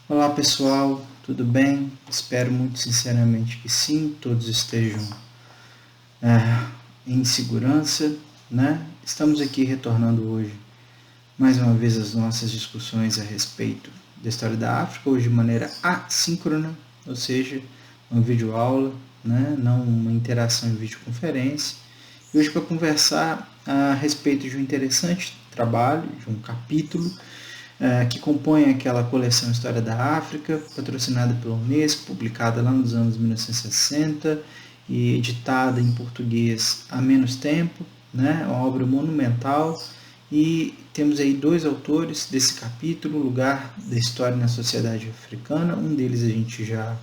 Olá pessoal, tudo bem? Espero muito sinceramente que sim, todos estejam em segurança, né? Estamos aqui retornando hoje mais uma vez as nossas discussões a respeito da história da África, hoje de maneira assíncrona, ou seja, uma videoaula, né? Não uma interação em videoconferência. E hoje para conversar a respeito de um interessante trabalho, de um capítulo que compõe aquela coleção História da África, patrocinada pela Unesco, publicada lá nos anos 1960 e editada em português há menos tempo, né? Uma obra monumental. E temos aí dois autores desse capítulo, Lugar da História na Sociedade Africana. Um deles a gente já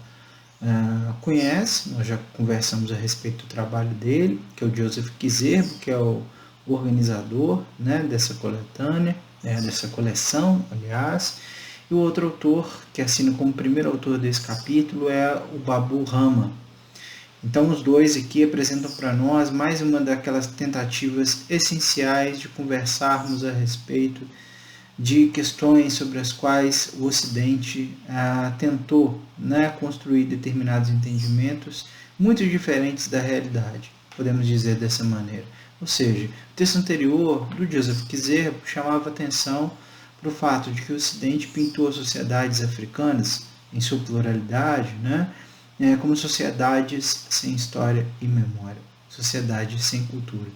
conhece, nós já conversamos a respeito do trabalho dele, que é o Joseph Kizerbo, que é o organizador, né, dessa coletânea, dessa coleção, aliás. E o outro autor, que assina como primeiro autor desse capítulo, é o Babu Rama. Então os dois aqui apresentam para nós mais uma daquelas tentativas essenciais de conversarmos a respeito de questões sobre as quais o Ocidente tentou, né, construir determinados entendimentos muito diferentes da realidade, podemos dizer dessa maneira. Ou seja, o texto anterior do Joseph Kizerbo chamava atenção para o fato de que o Ocidente pintou as sociedades africanas, em sua pluralidade, né, como sociedades sem história e memória, sociedades sem cultura.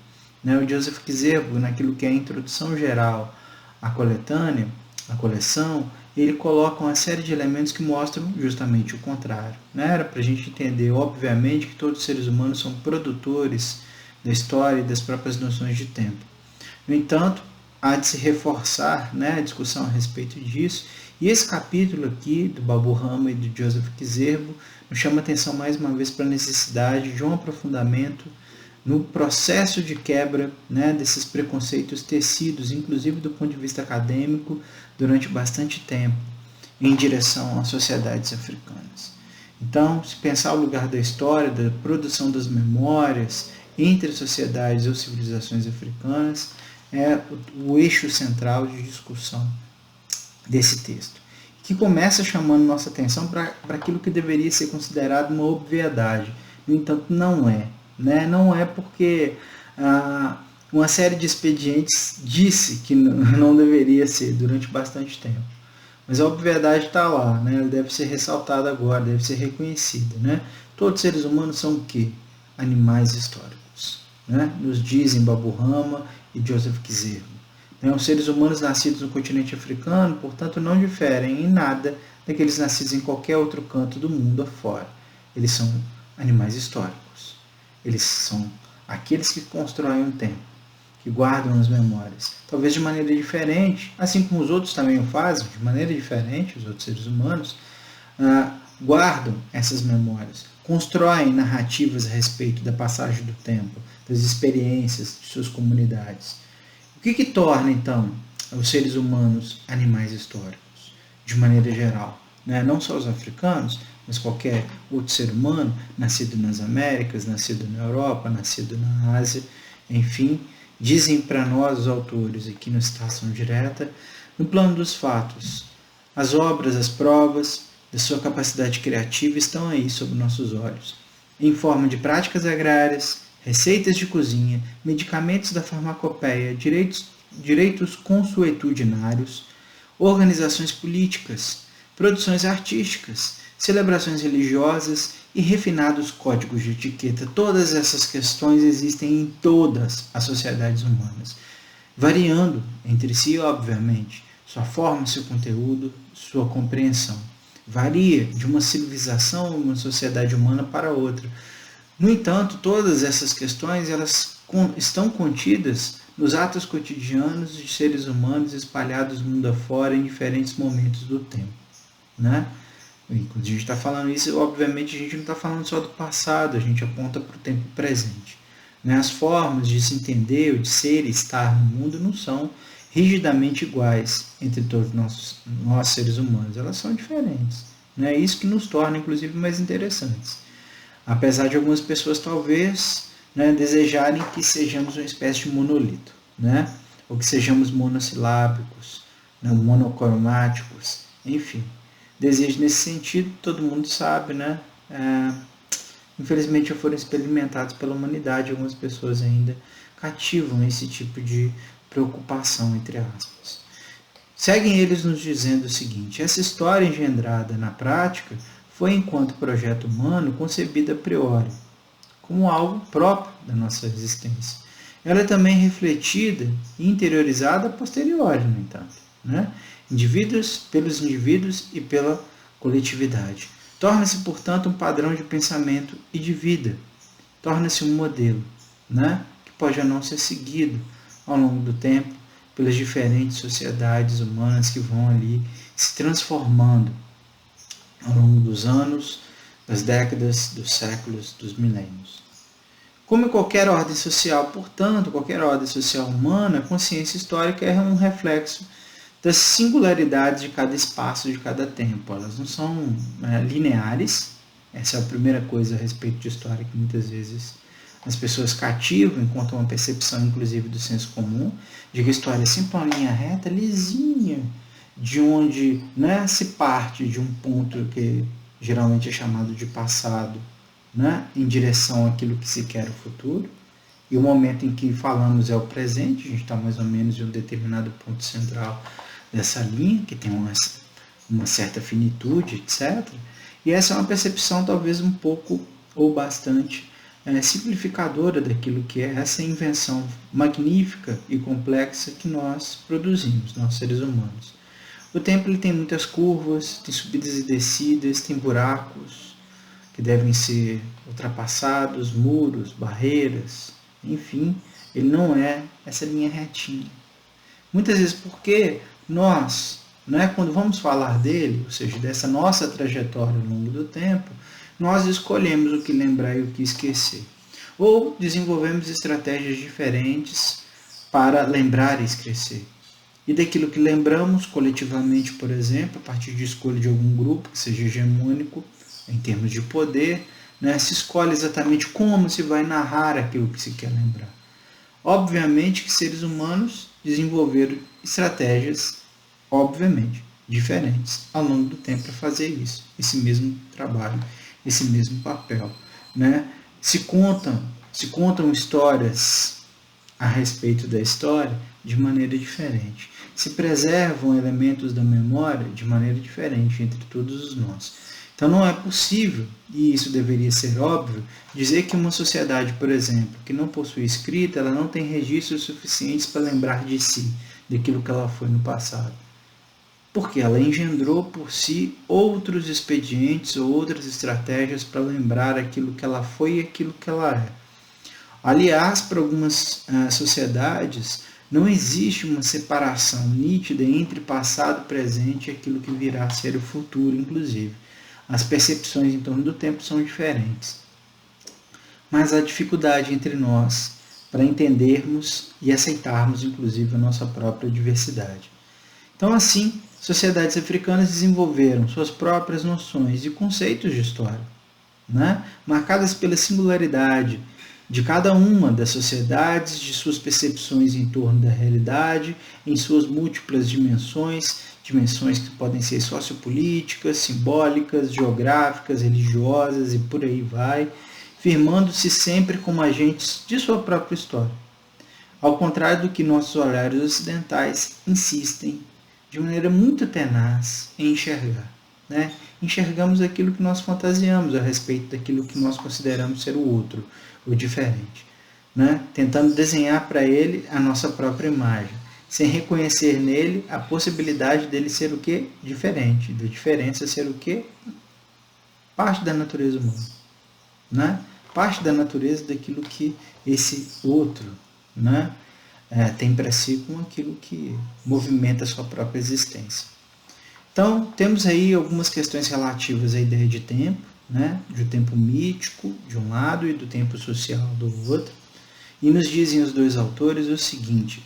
O Joseph Kizerbo, naquilo que é a introdução geral à coletânea, à coleção, ele coloca uma série de elementos que mostram justamente o contrário. Era para a gente entender, obviamente, que todos os seres humanos são produtores da história e das próprias noções de tempo. No entanto, há de se reforçar, a discussão a respeito disso, e esse capítulo aqui do Babu Rama e do Joseph Kizerbo nos chama atenção mais uma vez para a necessidade de um aprofundamento no processo de quebra, desses preconceitos tecidos, inclusive do ponto de vista acadêmico, durante bastante tempo, em direção às sociedades africanas. Então, se pensar o lugar da história, da produção das memórias entre as sociedades ou civilizações africanas, é o eixo central de discussão desse texto, que começa chamando nossa atenção para aquilo que deveria ser considerado uma obviedade. No entanto, não é. Não é porque uma série de expedientes disse que não deveria ser durante bastante tempo. Mas a obviedade está lá, ela deve ser ressaltada agora, deve ser reconhecida. Todos os seres humanos são o quê? Animais históricos. Nos dizem Babu Rama e Joseph Kizerbo. Os seres humanos nascidos no continente africano, portanto, não diferem em nada daqueles nascidos em qualquer outro canto do mundo afora. Eles são animais históricos. Eles são aqueles que constroem um tempo, que guardam as memórias. Talvez de maneira diferente, assim como os outros também o fazem, de maneira diferente, os outros seres humanos, guardam essas memórias, constroem narrativas a respeito da passagem do tempo, das experiências de suas comunidades. O que torna, então, os seres humanos animais históricos, de maneira geral? Não só os africanos, mas qualquer outro ser humano, nascido nas Américas, nascido na Europa, nascido na Ásia, enfim, dizem para nós, os autores, aqui na citação direta, no plano dos fatos. As obras, as provas da sua capacidade criativa estão aí sob nossos olhos, em forma de práticas agrárias, receitas de cozinha, medicamentos da farmacopeia, direitos consuetudinários, organizações políticas, produções artísticas, celebrações religiosas e refinados códigos de etiqueta. Todas essas questões existem em todas as sociedades humanas, variando entre si, obviamente, sua forma, seu conteúdo, sua compreensão. Varia de uma civilização, uma sociedade humana para outra. No entanto, todas essas questões elas estão contidas nos atos cotidianos de seres humanos espalhados mundo afora em diferentes momentos do tempo. Quando a gente está falando isso, obviamente a gente não está falando só do passado, a gente aponta para o tempo presente. As formas de se entender, de ser e estar no mundo não são rigidamente iguais entre todos nós seres humanos, elas são diferentes. É isso que nos torna, inclusive, mais interessantes. Apesar de algumas pessoas talvez desejarem que sejamos uma espécie de monolito, ou que sejamos monossilábicos, monocromáticos, enfim. desejos nesse sentido, todo mundo sabe, né? Infelizmente já foram experimentados pela humanidade, algumas pessoas ainda cativam esse tipo de preocupação, entre aspas. Seguem eles nos dizendo o seguinte: essa história engendrada na prática foi, enquanto projeto humano, concebida a priori, como algo próprio da nossa existência. Ela é também refletida e interiorizada a posteriori, no entanto, né? Pelos indivíduos e pela coletividade. Torna-se, portanto, um padrão de pensamento e de vida. Torna-se um modelo, né? Que pode ou não ser seguido ao longo do tempo pelas diferentes sociedades humanas que vão ali se transformando ao longo dos anos, das décadas, dos séculos, dos milênios. Como em qualquer ordem social, portanto, qualquer ordem social humana, a consciência histórica é um reflexo das singularidades de cada espaço, de cada tempo. Elas não são lineares. Essa é a primeira coisa a respeito de história que muitas vezes as pessoas cativam enquanto uma percepção, inclusive, do senso comum, de que a história é sempre uma linha reta, lisinha, de onde, né, se parte de um ponto que geralmente é chamado de passado, né, em direção àquilo que se quer o futuro, e o momento em que falamos é o presente. A gente está mais ou menos em um determinado ponto central dessa linha, que tem uma certa finitude, etc. E essa é uma percepção talvez um pouco ou bastante simplificadora daquilo que é essa invenção magnífica e complexa que nós produzimos, nós seres humanos. O tempo ele tem muitas curvas, tem subidas e descidas, tem buracos que devem ser ultrapassados, muros, barreiras, enfim, ele não é essa linha retinha. Muitas vezes porque nós, quando vamos falar dele, ou seja, dessa nossa trajetória ao longo do tempo, nós escolhemos o que lembrar e o que esquecer. Ou desenvolvemos estratégias diferentes para lembrar e esquecer. E daquilo que lembramos coletivamente, por exemplo, a partir de escolha de algum grupo que seja hegemônico em termos de poder, se escolhe exatamente como se vai narrar aquilo que se quer lembrar. Obviamente que seres humanos desenvolveram estratégias, obviamente, diferentes ao longo do tempo para fazer isso, esse mesmo trabalho, esse mesmo papel. Se contam histórias a respeito da história de maneira diferente. Se preservam elementos da memória de maneira diferente entre todos os nós. Então não é possível, e isso deveria ser óbvio, dizer que uma sociedade, por exemplo, que não possui escrita, ela não tem registros suficientes para lembrar de si, daquilo que ela foi no passado. Porque ela engendrou por si outros expedientes ou outras estratégias para lembrar aquilo que ela foi e aquilo que ela é. Aliás, para algumas sociedades, não existe uma separação nítida entre passado, presente e aquilo que virá a ser o futuro, inclusive. As percepções em torno do tempo são diferentes. Mas há dificuldade entre nós para entendermos e aceitarmos, inclusive, a nossa própria diversidade. Então, assim, sociedades africanas desenvolveram suas próprias noções e conceitos de história, marcadas pela singularidade de cada uma das sociedades, de suas percepções em torno da realidade, em suas múltiplas dimensões que podem ser sociopolíticas, simbólicas, geográficas, religiosas e por aí vai, firmando-se sempre como agentes de sua própria história. Ao contrário do que nossos olhares ocidentais insistem de maneira muito tenaz em enxergar. Enxergamos aquilo que nós fantasiamos a respeito daquilo que nós consideramos ser o outro, o diferente. Tentando desenhar para ele a nossa própria imagem, sem reconhecer nele a possibilidade dele ser o quê? Diferente. Da diferença ser o quê? Parte da natureza humana. Parte da natureza daquilo que esse outro tem para si com aquilo que movimenta a sua própria existência. Então, temos aí algumas questões relativas à ideia de tempo, do tempo mítico, de um lado, e do tempo social, do outro. E nos dizem os dois autores o seguinte: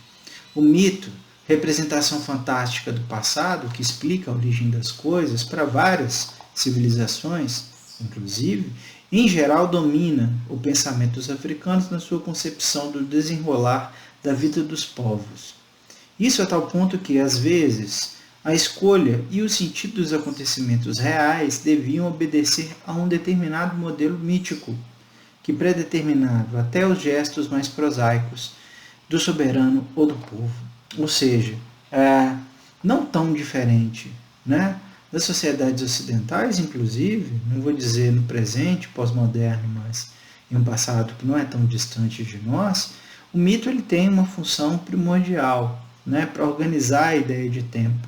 o mito, representação fantástica do passado, que explica a origem das coisas para várias civilizações, inclusive, em geral domina o pensamento dos africanos na sua concepção do desenrolar da vida dos povos. Isso a tal ponto que, às vezes, A escolha e o sentido dos acontecimentos reais deviam obedecer a um determinado modelo mítico, que predeterminava até os gestos mais prosaicos do soberano ou do povo. Ou seja, não tão diferente, né, das sociedades ocidentais, inclusive, não vou dizer no presente, pós-moderno, mas em um passado que não é tão distante de nós, o mito ele tem uma função primordial, né, para organizar a ideia de tempo,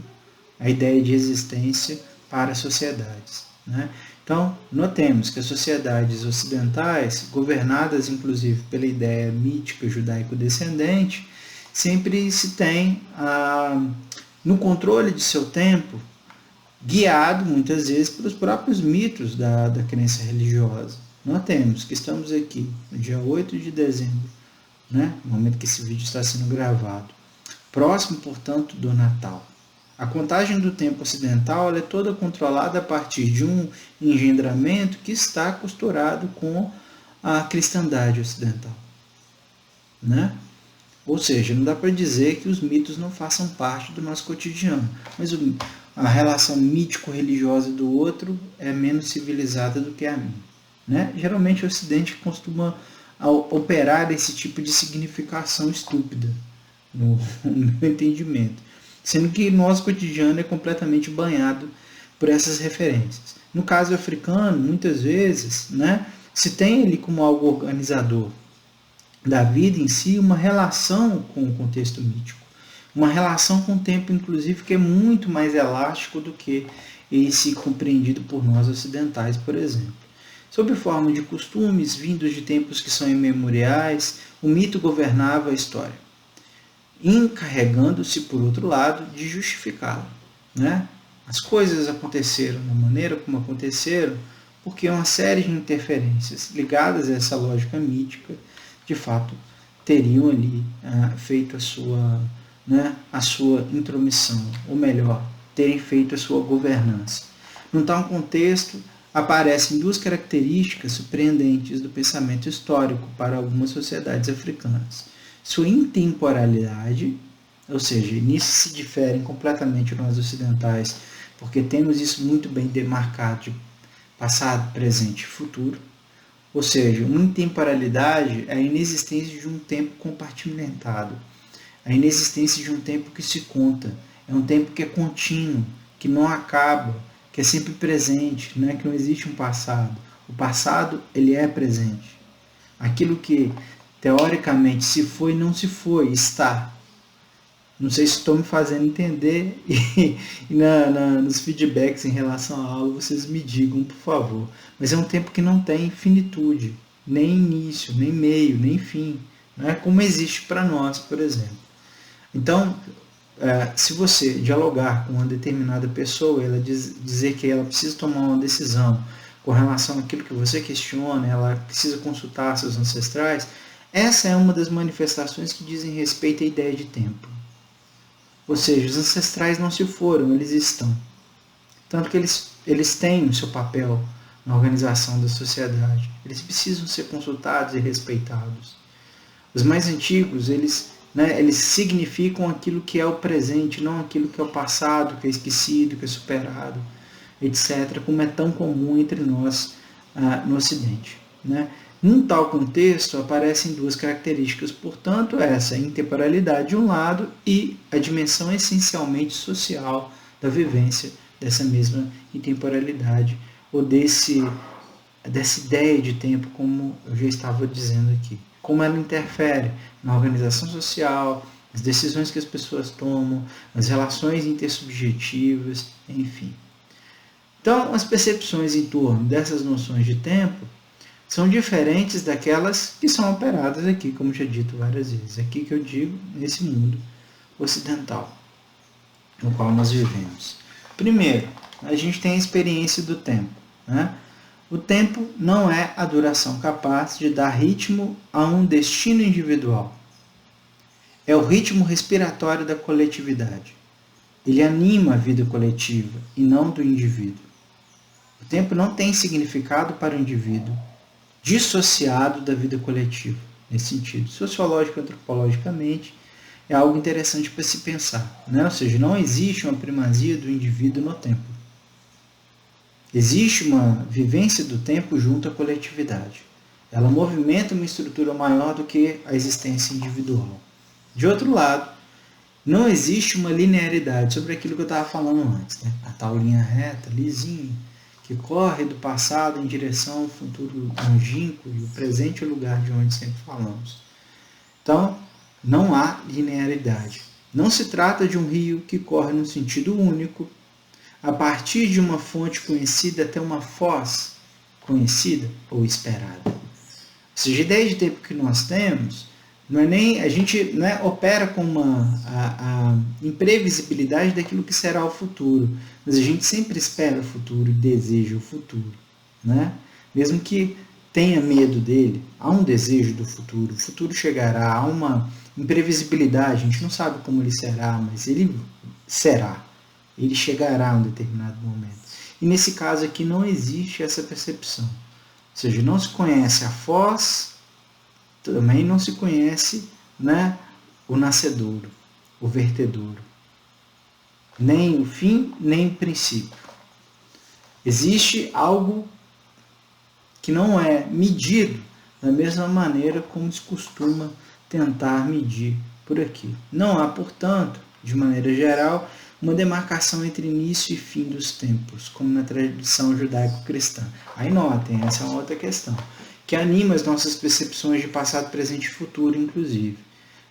a ideia de existência para as sociedades, né? Então, notemos que as sociedades ocidentais, governadas inclusive pela ideia mítica judaico-descendente, sempre se tem no controle de seu tempo, guiado muitas vezes pelos próprios mitos da crença religiosa. Notemos que estamos aqui no dia 8 de dezembro, né, no momento que esse vídeo está sendo gravado, próximo, portanto, do Natal. A contagem do tempo ocidental é toda controlada a partir de um engendramento que está costurado com a cristandade ocidental, né? Ou seja, não dá para dizer que os mitos não façam parte do nosso cotidiano, mas a relação mítico-religiosa do outro é menos civilizada do que a minha, né? Geralmente o Ocidente costuma operar esse tipo de significação estúpida, no meu entendimento, sendo que nosso cotidiano é completamente banhado por essas referências. No caso africano, muitas vezes, né, se tem ele como algo organizador da vida em si, uma relação com o contexto mítico, uma relação com o tempo, inclusive, que é muito mais elástico do que esse compreendido por nós ocidentais, por exemplo. Sob forma de costumes vindos de tempos que são imemoriais, o mito governava a história, encarregando-se, por outro lado, de justificá-la, né? As coisas aconteceram da maneira como aconteceram porque uma série de interferências ligadas a essa lógica mítica, de fato, teriam ali feito a sua intromissão, ou melhor, terem feito a sua governança. Num tal contexto, aparecem duas características surpreendentes do pensamento histórico para algumas sociedades africanas. Sua intemporalidade, ou seja, nisso se diferem completamente nós ocidentais, porque temos isso muito bem demarcado de passado, presente e futuro. Ou seja, uma intemporalidade é a inexistência de um tempo compartimentado, a inexistência de um tempo que se conta, é um tempo que é contínuo, que não acaba, que é sempre presente, não é que não existe um passado. O passado, ele é presente. Aquilo que teoricamente se foi, não se foi, está. Não sei se estou me fazendo entender e nos feedbacks em relação à aula vocês me digam, por favor. Mas é um tempo que não tem finitude, nem início, nem meio, nem fim. Não é como existe para nós, por exemplo. Então, se você dialogar com uma determinada pessoa, ela dizer que ela precisa tomar uma decisão com relação àquilo que você questiona, ela precisa consultar seus ancestrais, essa é uma das manifestações que dizem respeito à ideia de tempo. Ou seja, os ancestrais não se foram, eles estão. Tanto que eles têm o seu papel na organização da sociedade. Eles precisam ser consultados e respeitados. Os mais antigos, eles significam aquilo que é o presente, não aquilo que é o passado, que é esquecido, que é superado, etc., como é tão comum entre nós no Ocidente, né? Num tal contexto, aparecem duas características, portanto, essa intemporalidade de um lado e a dimensão essencialmente social da vivência dessa mesma intemporalidade, ou dessa ideia de tempo, como eu já estava dizendo aqui. Como ela interfere na organização social, nas decisões que as pessoas tomam, nas relações intersubjetivas, enfim. Então, as percepções em torno dessas noções de tempo são diferentes daquelas que são operadas aqui, como já dito várias vezes. Aqui que eu digo, nesse mundo ocidental, no qual nós vivemos. Primeiro, a gente tem a experiência do tempo, né? O tempo não é a duração capaz de dar ritmo a um destino individual. É o ritmo respiratório da coletividade. Ele anima a vida coletiva e não do indivíduo. O tempo não tem significado para o indivíduo, dissociado da vida coletiva, nesse sentido. Sociológico e antropologicamente, é algo interessante para se pensar, né? Ou seja, não existe uma primazia do indivíduo no tempo. Existe uma vivência do tempo junto à coletividade. Ela movimenta uma estrutura maior do que a existência individual. De outro lado, não existe uma linearidade sobre aquilo que eu estava falando antes, né? A tal linha reta, lisinha, que corre do passado em direção ao futuro longínquo e o presente é o lugar de onde sempre falamos. Então, não há linearidade. Não se trata de um rio que corre num sentido único, a partir de uma fonte conhecida até uma foz conhecida ou esperada. Ou seja, a ideia de tempo que nós temos não é nem a gente, né, opera com a imprevisibilidade daquilo que será o futuro, mas a gente sempre espera o futuro e deseja o futuro, né? Mesmo que tenha medo dele, há um desejo do futuro, o futuro chegará, há uma imprevisibilidade, a gente não sabe como ele será, mas ele será, ele chegará a um determinado momento. E nesse caso aqui não existe essa percepção, ou seja, não se conhece a foz, também não se conhece, né, o nascedouro, o vertedouro, nem o fim, nem o princípio. Existe algo que não é medido da mesma maneira como se costuma tentar medir por aqui. Não há, portanto, de maneira geral, uma demarcação entre início e fim dos tempos, como na tradição judaico-cristã. Aí notem, essa é uma outra questão, que anima as nossas percepções de passado, presente e futuro, inclusive.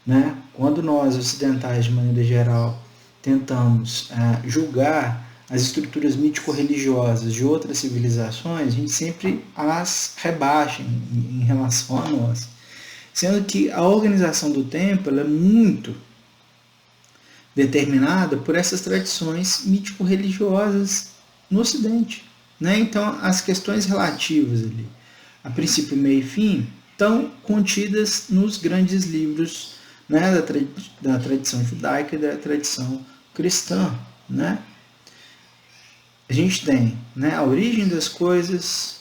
Né? Quando nós, ocidentais, de maneira geral, tentamos julgar as estruturas mítico-religiosas de outras civilizações, a gente sempre as rebaixa em relação a nós. Sendo que a organização do tempo ela é muito determinada por essas tradições mítico-religiosas no Ocidente. Né? Então, as questões relativas ali, a princípio, meio e fim, estão contidas nos grandes livros, né, da tradição judaica e da tradição cristã. Né? A gente tem, né, a origem das coisas,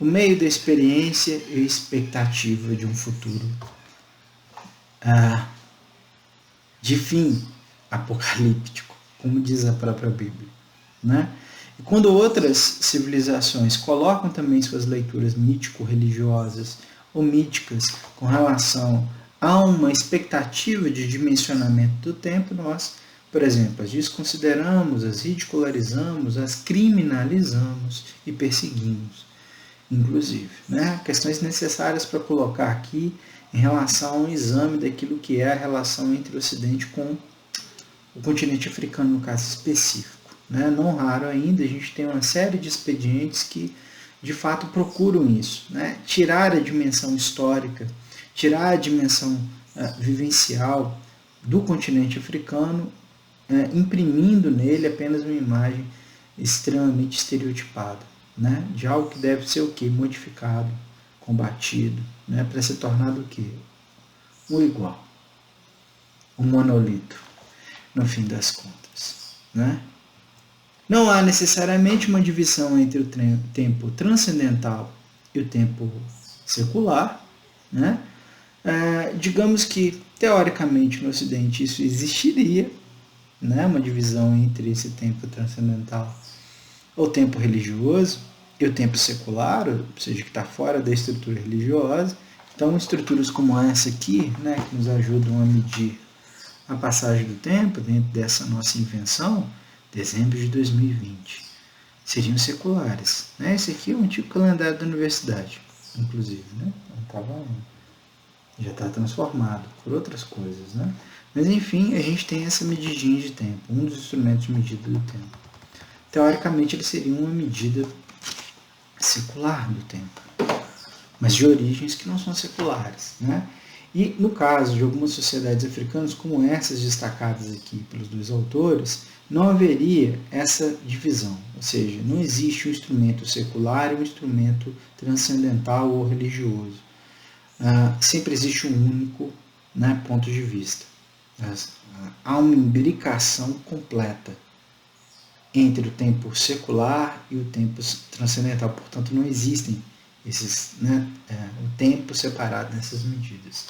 o meio da experiência e a expectativa de um futuro de fim apocalíptico, como diz a própria Bíblia. Né? E quando outras civilizações colocam também suas leituras mítico-religiosas ou míticas com relação a uma expectativa de dimensionamento do tempo, nós, por exemplo, as desconsideramos, as ridicularizamos, as criminalizamos e perseguimos, inclusive. Né? Questões necessárias para colocar aqui em relação a um exame daquilo que é a relação entre o Ocidente com o continente africano, no caso específico. Né? Não raro ainda, a gente tem uma série de expedientes que, de fato, procuram isso. Né? Tirar a dimensão histórica, tirar a dimensão vivencial do continente africano, imprimindo nele apenas uma imagem extremamente estereotipada, né? De algo que deve ser o quê? Modificado, combatido, né? Para ser tornado o quê? Um igual, um monolito, no fim das contas. Né? Não há necessariamente uma divisão entre o tempo transcendental e o tempo secular. Né? Digamos que, teoricamente, no Ocidente isso existiria, né? Uma divisão entre esse tempo transcendental, o tempo religioso, e o tempo secular, ou seja, que está fora da estrutura religiosa. Então, estruturas como essa aqui, né, que nos ajudam a medir a passagem do tempo dentro dessa nossa invenção, dezembro de 2020, seriam seculares. Né? Esse aqui é um antigo calendário da universidade, inclusive. Né? Já está transformado por outras coisas. Né? Mas, enfim, a gente tem essa medidinha de tempo, um dos instrumentos de medida do tempo. Teoricamente, ele seria uma medida secular do tempo, mas de origens que não são seculares. Né? E no caso de algumas sociedades africanas, como essas destacadas aqui pelos dois autores, não haveria essa divisão, ou seja, não existe um instrumento secular e um instrumento transcendental ou religioso. Sempre existe um único, né, ponto de vista. Há uma imbricação completa entre o tempo secular e o tempo transcendental, portanto não existem esses, né, o tempo separado nessas medidas.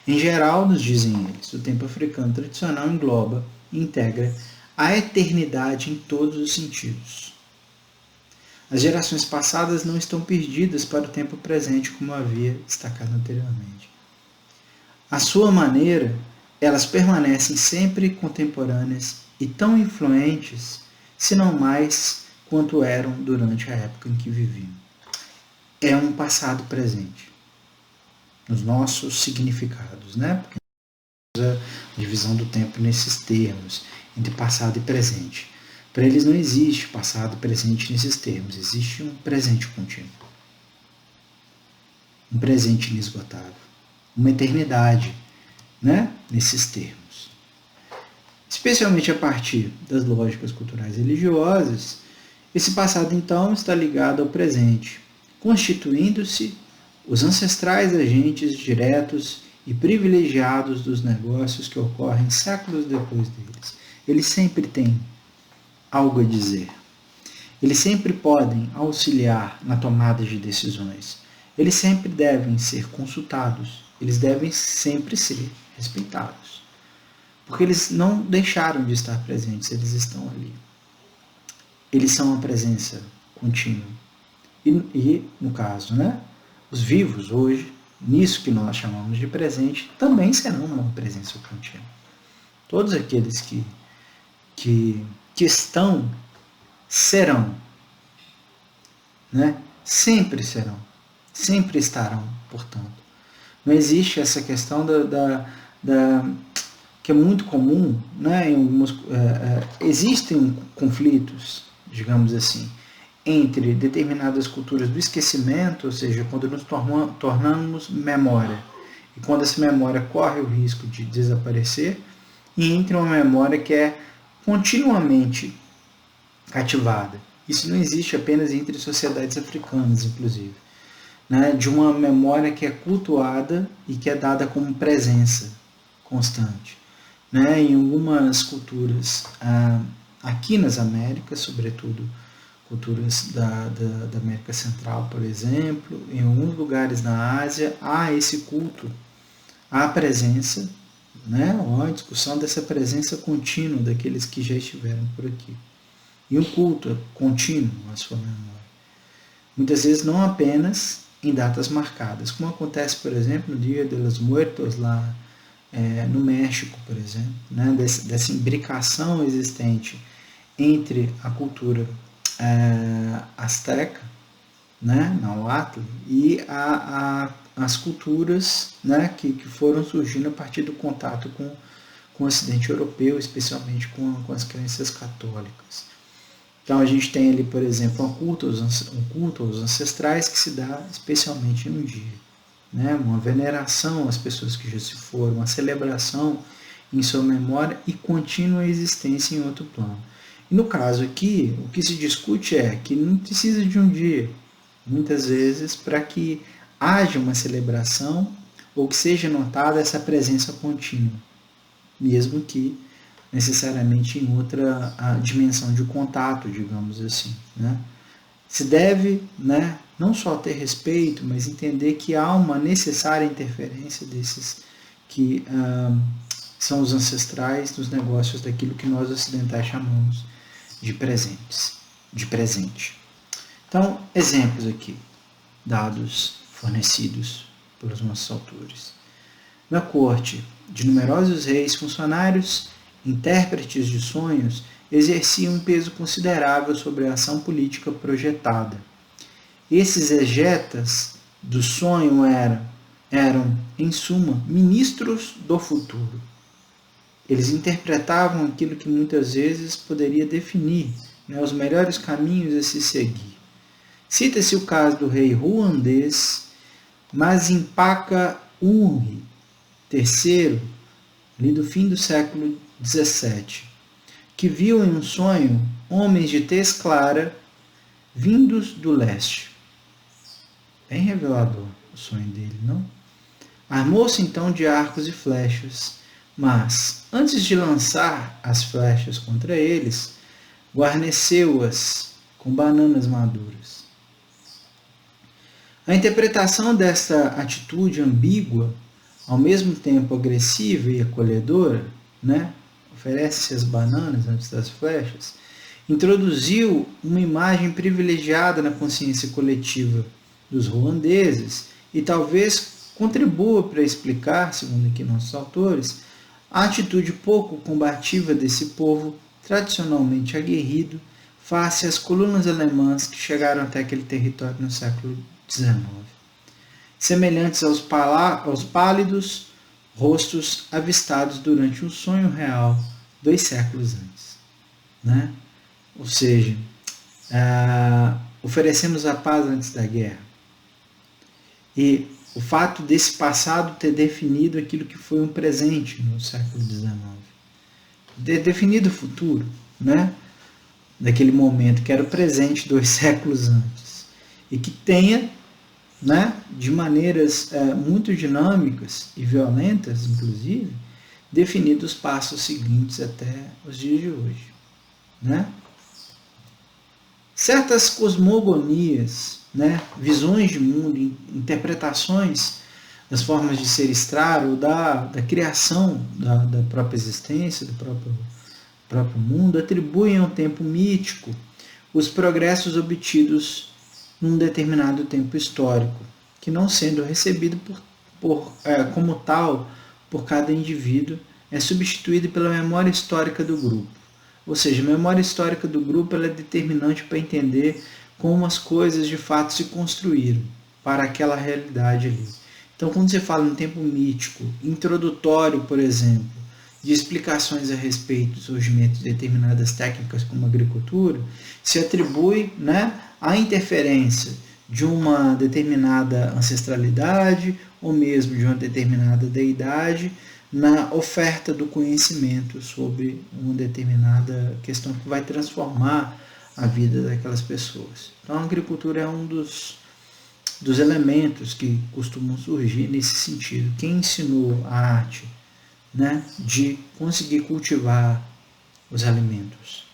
Em geral, nos dizem eles, o tempo africano tradicional engloba e integra a eternidade em todos os sentidos. As gerações passadas não estão perdidas para o tempo presente, como havia destacado anteriormente. À sua maneira, elas permanecem sempre contemporâneas e tão influentes, se não mais, quanto eram durante a época em que viviam. É um passado presente, nos nossos significados, né? Porque a divisão do tempo nesses termos, entre passado e presente. Para eles não existe passado e presente nesses termos, existe um presente contínuo. Um presente inesgotável. Uma eternidade, né? Nesses termos. Especialmente a partir das lógicas culturais religiosas, esse passado então está ligado ao presente, constituindo-se os ancestrais agentes diretos e privilegiados dos negócios que ocorrem séculos depois deles. Eles sempre têm algo a dizer. Eles sempre podem auxiliar na tomada de decisões. Eles sempre devem ser consultados. Eles devem sempre ser respeitados. Porque eles não deixaram de estar presentes, eles estão ali. Eles são uma presença contínua. E no caso, né, os vivos hoje, nisso que nós chamamos de presente, também serão uma presença contínua. Todos aqueles que estão, serão. Né? Sempre serão. Sempre estarão, portanto. Não existe essa questão que é muito comum, né, em algumas, existem conflitos, digamos assim, entre determinadas culturas do esquecimento, ou seja, quando nos tornamos memória, e quando essa memória corre o risco de desaparecer, e entre uma memória que é continuamente ativada. Isso não existe apenas entre sociedades africanas, inclusive. Né, de uma memória que é cultuada e que é dada como presença constante. Né, em algumas culturas, aqui nas Américas, sobretudo culturas da América Central, por exemplo, em alguns lugares na Ásia, há esse culto, há presença, né, a discussão dessa presença contínua daqueles que já estiveram por aqui. E um culto contínuo à sua memória. Muitas vezes não apenas em datas marcadas, como acontece, por exemplo, no Dia de los Muertos, lá no México, por exemplo, né, dessa imbricação existente entre a cultura azteca, né, Nahuatl, e as culturas, né, que foram surgindo a partir do contato com o Ocidente Europeu, especialmente com as crenças católicas. Então a gente tem ali, por exemplo, um culto aos ancestrais que se dá especialmente em um dia. Né? Uma veneração às pessoas que já se foram, uma celebração em sua memória e contínua existência em outro plano. E no caso aqui, o que se discute é que não precisa de um dia, muitas vezes, para que haja uma celebração ou que seja notada essa presença contínua, mesmo que necessariamente em outra dimensão de contato, digamos assim. Né? Se deve, né, não só ter respeito, mas entender que há uma necessária interferência desses que são os ancestrais dos negócios daquilo que nós ocidentais chamamos de presente. Então, exemplos aqui, dados fornecidos pelos nossos autores. Na corte de numerosos reis, funcionários, intérpretes de sonhos, exerciam um peso considerável sobre a ação política projetada. Esses exegetas do sonho eram, em suma, ministros do futuro. Eles interpretavam aquilo que muitas vezes poderia definir, né, os melhores caminhos a se seguir. Cita-se o caso do rei ruandês Mazimpaka Unri III, ali do fim do século XVII, que viu em um sonho homens de tez clara vindos do leste. Bem revelador o sonho dele, não? Armou-se então de arcos e flechas, mas, antes de lançar as flechas contra eles, guarneceu-as com bananas maduras. A interpretação desta atitude ambígua ao mesmo tempo agressiva e acolhedora, né? Oferece-se as bananas antes das flechas, introduziu uma imagem privilegiada na consciência coletiva dos ruandeses e talvez contribua para explicar, segundo aqui nossos autores, a atitude pouco combativa desse povo tradicionalmente aguerrido face às colunas alemãs que chegaram até aquele território no século XIX, semelhantes aos pálidos rostos avistados durante um sonho real 2 séculos antes, né? Ou seja, oferecemos a paz antes da guerra. E o fato desse passado ter definido aquilo que foi um presente no século XIX, ter definido o futuro, né? Daquele momento que era o presente 2 séculos antes, e que tenha, né, de maneiras muito dinâmicas e violentas, inclusive, definido os passos seguintes até os dias de hoje, né? Certas cosmogonias, né, visões de mundo, interpretações das formas de ser estar ou da criação da própria existência, do próprio mundo, atribuem ao tempo mítico os progressos obtidos num determinado tempo histórico, que não sendo recebido como tal por cada indivíduo, é substituído pela memória histórica do grupo. Ou seja, a memória histórica do grupo ela é determinante para entender como as coisas de fato se construíram para aquela realidade ali. Então, quando você fala em tempo mítico, introdutório, por exemplo, de explicações a respeito do surgimento de determinadas técnicas como a agricultura, se atribui, né, a interferência de uma determinada ancestralidade ou mesmo de uma determinada deidade na oferta do conhecimento sobre uma determinada questão que vai transformar a vida daquelas pessoas. Então a agricultura é um dos elementos que costumam surgir nesse sentido. Quem ensinou a arte, né, de conseguir cultivar os alimentos,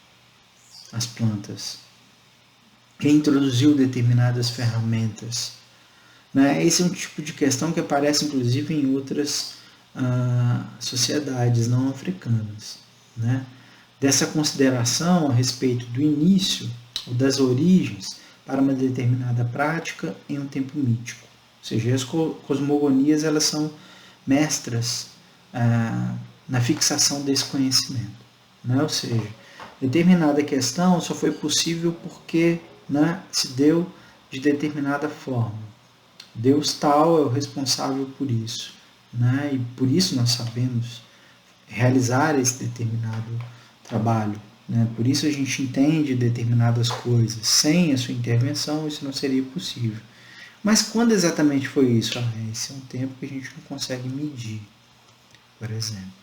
as plantas? Quem introduziu determinadas ferramentas? Né? Esse é um tipo de questão que aparece inclusive em outras sociedades não africanas, né? Dessa consideração a respeito do início ou das origens para uma determinada prática em um tempo mítico. Ou seja, as cosmogonias elas são mestras na fixação desse conhecimento, né? Ou seja, determinada questão só foi possível porque, né, se deu de determinada forma. Deus tal é o responsável por isso, né? E por isso nós sabemos realizar esse determinado trabalho, né? Por isso a gente entende determinadas coisas. Sem a sua intervenção isso não seria possível. Mas quando exatamente foi isso? Esse é um tempo que a gente não consegue medir, por exemplo.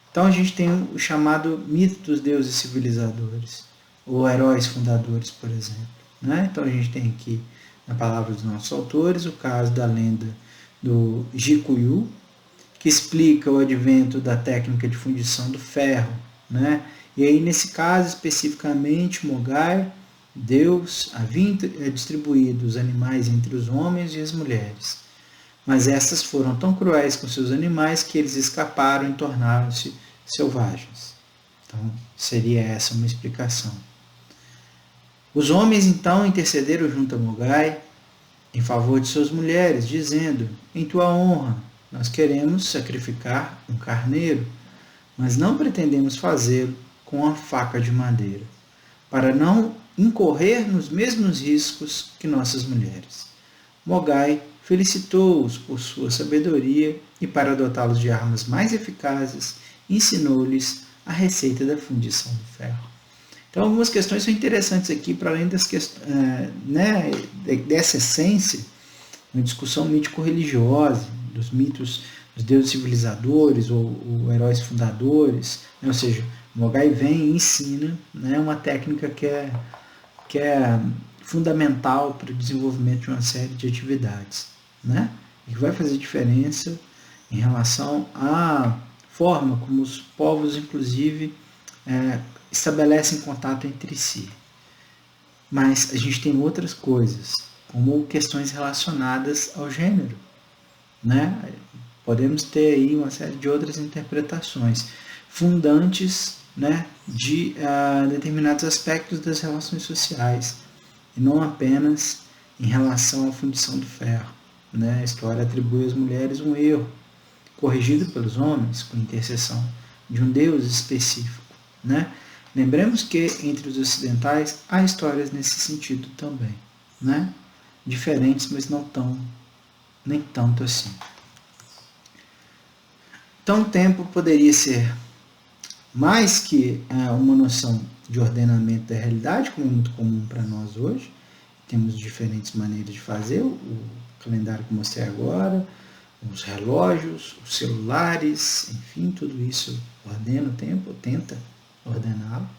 Então a gente tem o chamado mito dos deuses civilizadores, ou heróis fundadores, por exemplo, né? Então a gente tem aqui, na palavra dos nossos autores, o caso da lenda do Jikuyu, que explica o advento da técnica de fundição do ferro, né? E aí nesse caso especificamente Mogai, Deus, havia distribuído os animais entre os homens e as mulheres, mas essas foram tão cruéis com seus animais que eles escaparam e tornaram-se selvagens. Então seria essa uma explicação. Os homens então intercederam junto a Mogai em favor de suas mulheres, dizendo: em tua honra, nós queremos sacrificar um carneiro, mas não pretendemos fazê-lo com a faca de madeira, para não incorrer nos mesmos riscos que nossas mulheres. Mogai felicitou-os por sua sabedoria e, para dotá-los de armas mais eficazes, ensinou-lhes a receita da fundição do ferro. Então, algumas questões são interessantes aqui, para além das né, dessa essência, uma discussão mítico-religiosa, dos mitos dos deuses civilizadores ou heróis fundadores, né? Ou seja, Mogai vem e ensina, né, uma técnica que é fundamental para o desenvolvimento de uma série de atividades, né? E que vai fazer diferença em relação à forma como os povos, inclusive, estabelecem contato entre si. Mas a gente tem outras coisas, como questões relacionadas ao gênero, né? Podemos ter aí uma série de outras interpretações fundantes, né, de determinados aspectos das relações sociais, e não apenas em relação à fundição do ferro, né? A história atribui às mulheres um erro, corrigido pelos homens com intercessão de um Deus específico, né? Lembremos que entre os ocidentais há histórias nesse sentido também, né? Diferentes, mas não tão, nem tanto assim. Então, o tempo poderia ser mais que uma noção de ordenamento da realidade, como é muito comum para nós hoje. Temos diferentes maneiras de fazer, o calendário que eu mostrei agora, os relógios, os celulares, enfim, tudo isso ordena o tempo, tenta ordená-lo.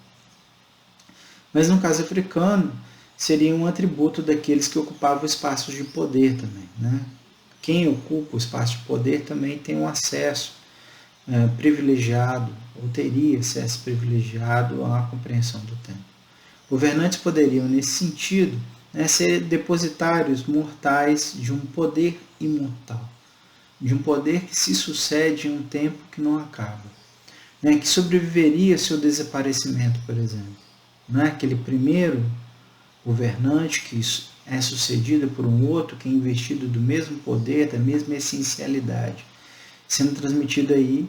Mas no caso africano, seria um atributo daqueles que ocupavam espaços de poder também, né? Quem ocupa o espaço de poder também tem um acesso privilegiado, ou teria acesso privilegiado à compreensão do tempo. Governantes poderiam, nesse sentido, ser depositários mortais de um poder imortal, de um poder que se sucede em um tempo que não acaba, que sobreviveria ao seu desaparecimento, por exemplo. Aquele primeiro governante que é sucedido por um outro que é investido do mesmo poder, da mesma essencialidade, sendo transmitido aí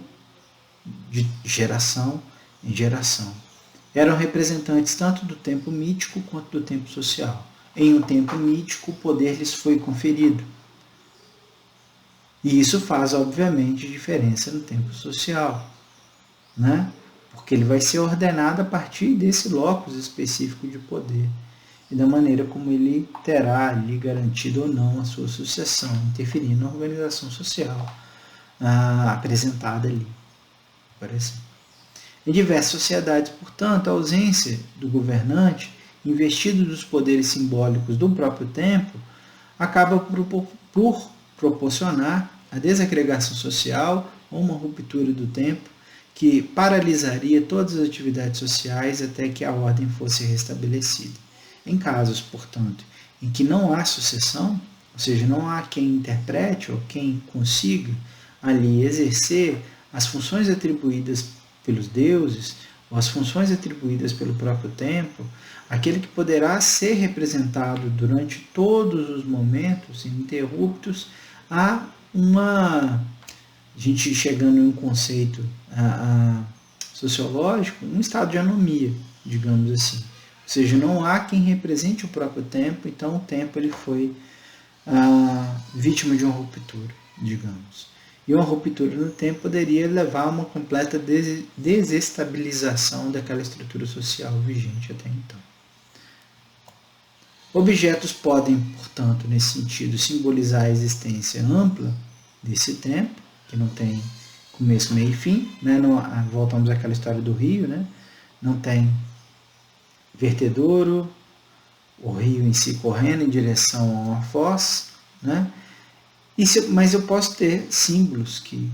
de geração em geração. Eram representantes tanto do tempo mítico quanto do tempo social. Em um tempo mítico, o poder lhes foi conferido. E isso faz, obviamente, diferença no tempo social, né? Porque ele vai ser ordenado a partir desse locus específico de poder e da maneira como ele terá ali garantido ou não a sua sucessão, interferindo na organização social apresentada ali, por exemplo. Em diversas sociedades, portanto, a ausência do governante, investido dos poderes simbólicos do próprio tempo, acaba por proporcionar a desagregação social ou uma ruptura do tempo que paralisaria todas as atividades sociais até que a ordem fosse restabelecida. Em casos, portanto, em que não há sucessão, ou seja, não há quem interprete ou quem consiga ali exercer as funções atribuídas pelos deuses, ou as funções atribuídas pelo próprio tempo, aquele que poderá ser representado durante todos os momentos ininterruptos, há a gente chegando em um conceito sociológico, um estado de anomia, digamos assim. Ou seja, não há quem represente o próprio tempo, então o tempo ele foi vítima de uma ruptura, digamos. E uma ruptura no tempo poderia levar a uma completa desestabilização daquela estrutura social vigente até então. Objetos podem, portanto, nesse sentido, simbolizar a existência ampla desse tempo, que não tem começo, meio e fim. Voltamos àquela história do rio, não tem vertedouro, o rio em si correndo em direção a uma foz, mas eu posso ter símbolos que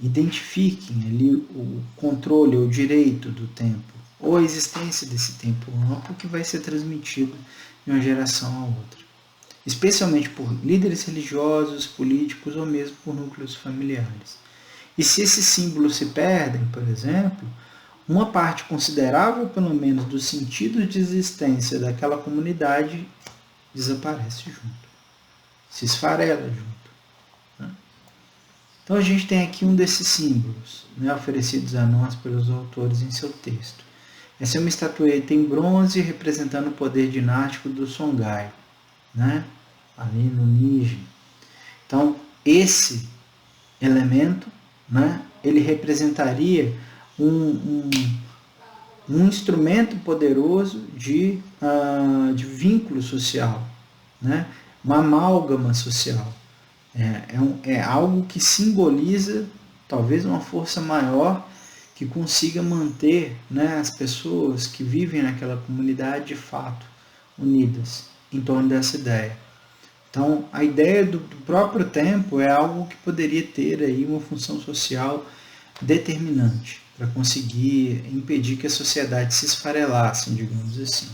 identifiquem ali o controle ou o direito do tempo, ou a existência desse tempo amplo que vai ser transmitido de uma geração a outra, especialmente por líderes religiosos, políticos ou mesmo por núcleos familiares. E se esses símbolos se perdem, por exemplo, uma parte considerável, pelo menos, do sentido de existência daquela comunidade desaparece junto, se esfarela junto. Então a gente tem aqui um desses símbolos oferecidos a nós pelos autores em seu texto. Essa é uma estatueta em bronze representando o poder dinástico do Songhai, ali no Níger. Então esse elemento, ele representaria um instrumento poderoso de vínculo social, uma amálgama social. É algo que simboliza talvez uma força maior que consiga manter as pessoas que vivem naquela comunidade de fato unidas em torno dessa ideia. Então, a ideia do próprio tempo é algo que poderia ter aí uma função social determinante para conseguir impedir que a sociedade se esfarelasse, digamos assim.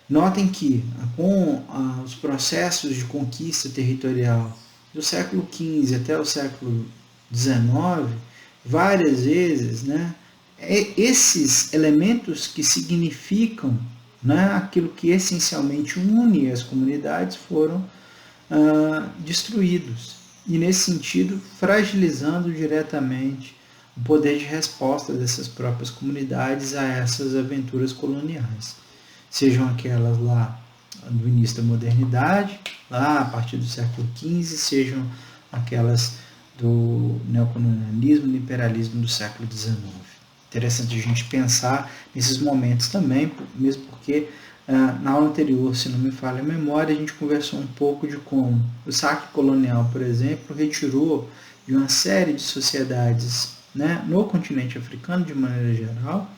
Notem que, com os processos de conquista territorial do século XV até o século XIX, várias vezes, né, esses elementos que significam, né, aquilo que essencialmente une as comunidades foram destruídos. E, nesse sentido, fragilizando diretamente o poder de resposta dessas próprias comunidades a essas aventuras coloniais. Sejam aquelas lá do início da modernidade, lá a partir do século XV, sejam aquelas do neocolonialismo e do imperialismo do século XIX. Interessante a gente pensar nesses momentos também, mesmo porque na aula anterior, se não me falha a memória, a gente conversou um pouco de como o saque colonial, por exemplo, retirou de uma série de sociedades, né, no continente africano de maneira geral,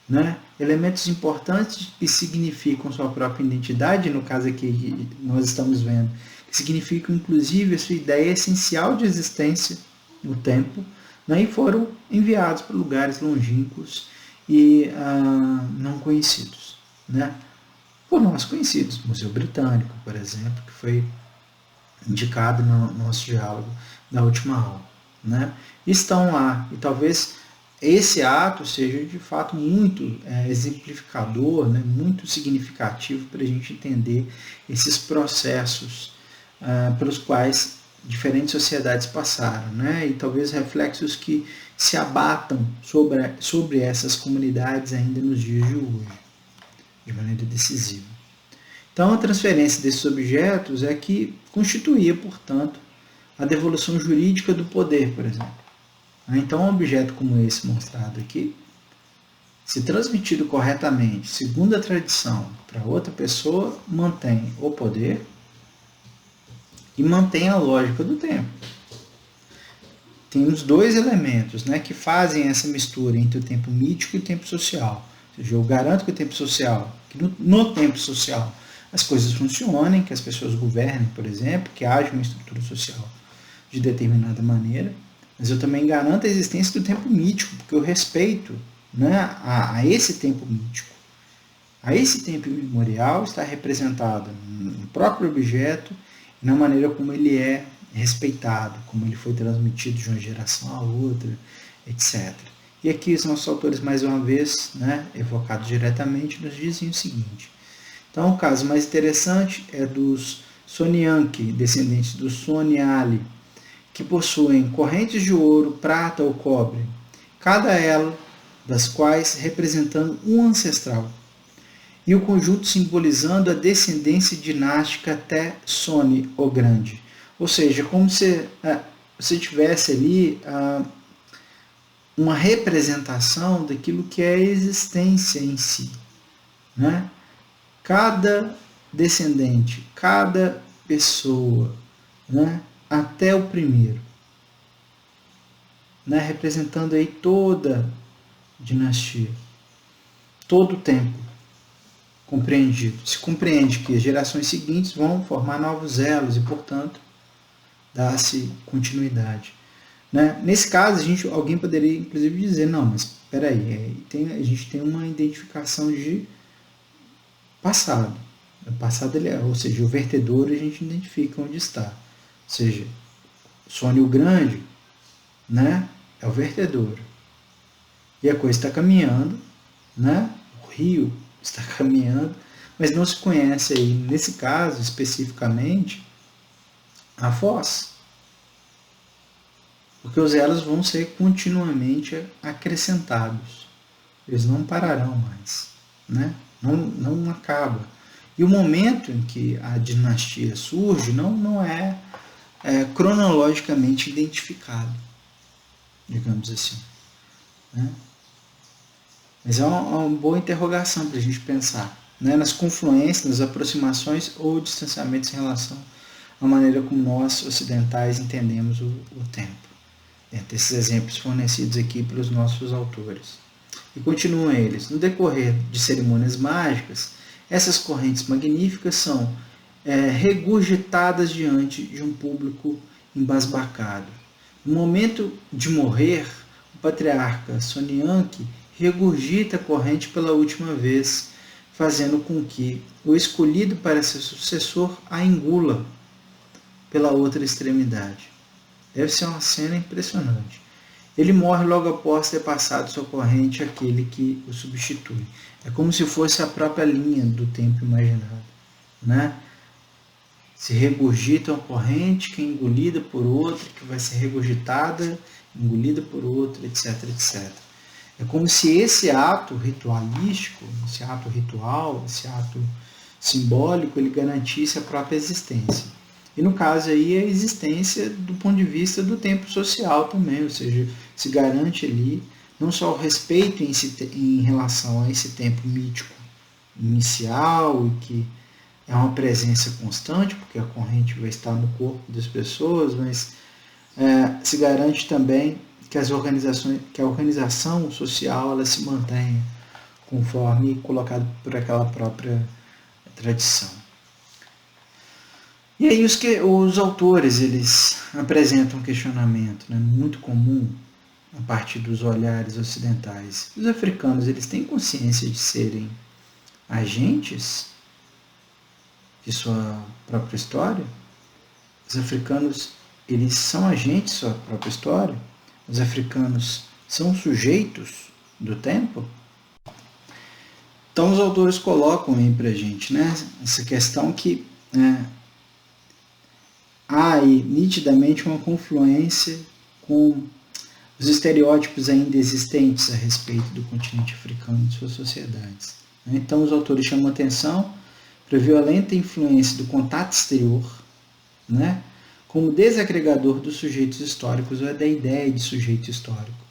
né, elementos importantes que significam sua própria identidade, no caso aqui que nós estamos vendo, que significam inclusive a sua ideia essencial de existência no tempo, né, e foram enviados para lugares longínquos e não conhecidos, né, por nós conhecidos, Museu Britânico, por exemplo, que foi indicado no nosso diálogo da última aula, né, estão lá, e talvez esse ato seja de fato muito exemplificador, né, muito significativo para a gente entender esses processos pelos quais diferentes sociedades passaram, né, e talvez reflexos que se abatam sobre essas comunidades ainda nos dias de hoje, de maneira decisiva. Então, a transferência desses objetos é que constituía, portanto, a devolução jurídica do poder, por exemplo. Então, um objeto como esse mostrado aqui, se transmitido corretamente, segundo a tradição, para outra pessoa, mantém o poder e mantém a lógica do tempo. Tem os dois elementos, né, que fazem essa mistura entre o tempo mítico e o tempo social. Ou seja, eu garanto que o tempo social, que no tempo social as coisas funcionem, que as pessoas governem, por exemplo, que haja uma estrutura social de determinada maneira, mas eu também garanto a existência do tempo mítico, porque eu respeito, né, a esse tempo mítico. A esse tempo imemorial está representado no próprio objeto e na maneira como ele é respeitado, como ele foi transmitido de uma geração a outra, etc. E aqui os nossos autores, mais uma vez, né, evocados diretamente, nos dizem o seguinte. Então, o caso mais interessante é dos Sonianke, descendentes do Soniali, que possuem correntes de ouro, prata ou cobre, cada elo das quais representando um ancestral, e o conjunto simbolizando a descendência dinástica até Soni, o Grande. Ou seja, como se você tivesse ali uma representação daquilo que é a existência em si, né? Cada descendente, cada pessoa, né, até o primeiro, né, representando aí toda a dinastia, todo o tempo compreendido. Se compreende que as gerações seguintes vão formar novos elos e, portanto, dá-se continuidade. Né? Nesse caso, alguém poderia inclusive dizer, não, mas espera aí, a gente tem uma identificação de passado. O passado, ou seja, o vertedouro a gente identifica onde está. Ou seja, Sônia o Grande, né, é o vertedouro. E a coisa está caminhando, né, o rio está caminhando, mas não se conhece aí, nesse caso especificamente, a foz. Porque os elos vão ser continuamente acrescentados. Eles não pararão mais, né? Não acaba. E o momento em que a dinastia surge não é cronologicamente identificado, digamos assim. Né? Mas é uma boa interrogação para a gente pensar, né? Nas confluências, nas aproximações ou distanciamentos em relação à maneira como nós, ocidentais, entendemos o tempo. Entre esses exemplos fornecidos aqui pelos nossos autores. E continuam eles. No decorrer de cerimônias mágicas, essas correntes magníficas são regurgitadas diante de um público embasbacado. No momento de morrer, o patriarca Sonianke regurgita a corrente pela última vez, fazendo com que o escolhido para ser sucessor a engula, pela outra extremidade. Deve ser uma cena impressionante. Ele morre logo após ter passado sua corrente àquele que o substitui. É como se fosse a própria linha do tempo imaginado, né? Se regurgita uma corrente que é engolida por outra, que vai ser regurgitada, engolida por outra, etc, etc. É como se esse ato ritualístico, esse ato ritual, esse ato simbólico, ele garantisse a própria existência. E no caso aí a existência do ponto de vista do tempo social também, ou seja, se garante ali não só o respeito em relação a esse tempo mítico inicial e que é uma presença constante, porque a corrente vai estar no corpo das pessoas, mas se garante também que a organização social ela se mantenha conforme colocado por aquela própria tradição. E aí os autores eles apresentam um questionamento, né, muito comum a partir dos olhares ocidentais. Os africanos eles têm consciência de serem agentes de sua própria história? Os africanos eles são agentes de sua própria história? Os africanos são sujeitos do tempo? Então os autores colocam aí para a gente, né, essa questão que há aí nitidamente uma confluência com os estereótipos ainda existentes a respeito do continente africano e de suas sociedades. Então os autores chamam atenção para a violenta influência do contato exterior, né, como desagregador dos sujeitos históricos ou da ideia de sujeito histórico.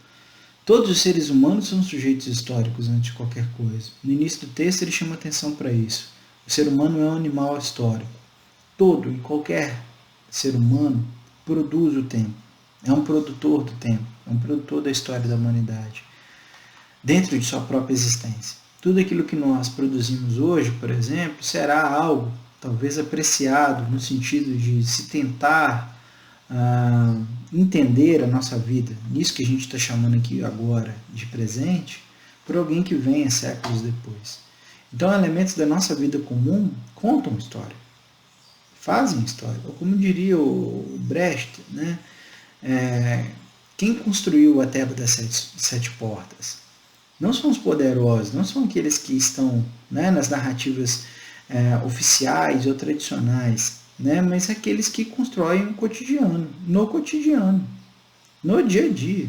Todos os seres humanos são sujeitos históricos antes de qualquer coisa. No início do texto ele chama atenção para isso. O ser humano é um animal histórico. Todo e qualquer ser humano produz o tempo. É um produtor do tempo. É um produtor da história da humanidade. Dentro de sua própria existência. Tudo aquilo que nós produzimos hoje, por exemplo, será algo talvez apreciado no sentido de se tentar entender a nossa vida, nisso que a gente está chamando aqui agora de presente, por alguém que venha séculos depois. Então, elementos da nossa vida comum contam história, fazem história. Ou como diria o Brecht, né? Quem construiu a Teba das sete portas? Não são os poderosos, não são aqueles que estão, né, nas narrativas oficiais ou tradicionais, né, mas aqueles que constroem o cotidiano, no dia a dia.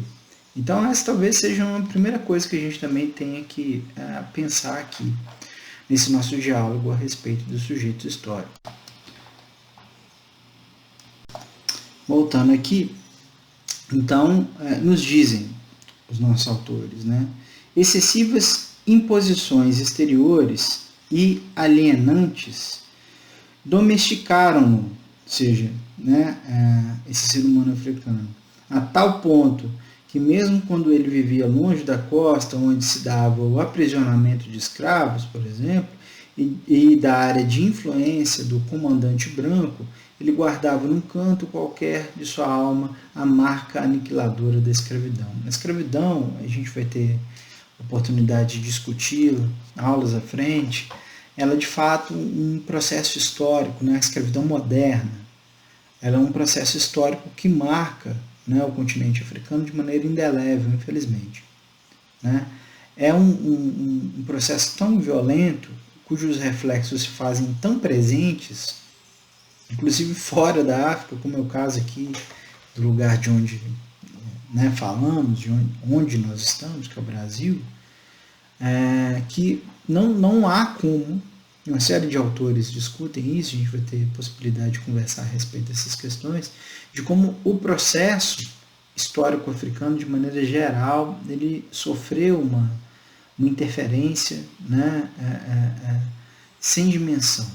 Então essa talvez seja uma primeira coisa que a gente também tenha que pensar aqui, nesse nosso diálogo a respeito dos sujeitos históricos. Voltando aqui, então, nos dizem os nossos autores, né, excessivas imposições exteriores e alienantes domesticaram-no, ou seja, né, esse ser humano africano, a tal ponto que mesmo quando ele vivia longe da costa, onde se dava o aprisionamento de escravos, por exemplo, e da área de influência do comandante branco, ele guardava num canto qualquer de sua alma a marca aniquiladora da escravidão. A escravidão, a gente vai ter oportunidade de discuti-la, aulas à frente, ela é de fato um processo histórico, né? A escravidão moderna, ela é um processo histórico que marca, né, o continente africano de maneira indelével, infelizmente. Né? É um processo tão violento, cujos reflexos se fazem tão presentes, inclusive fora da África, como é o caso aqui do lugar de onde, né, falamos, de onde nós estamos, que é o Brasil, que não há como, uma série de autores discutem isso, a gente vai ter possibilidade de conversar a respeito dessas questões, de como o processo histórico africano, de maneira geral, ele sofreu uma interferência, né, sem dimensão,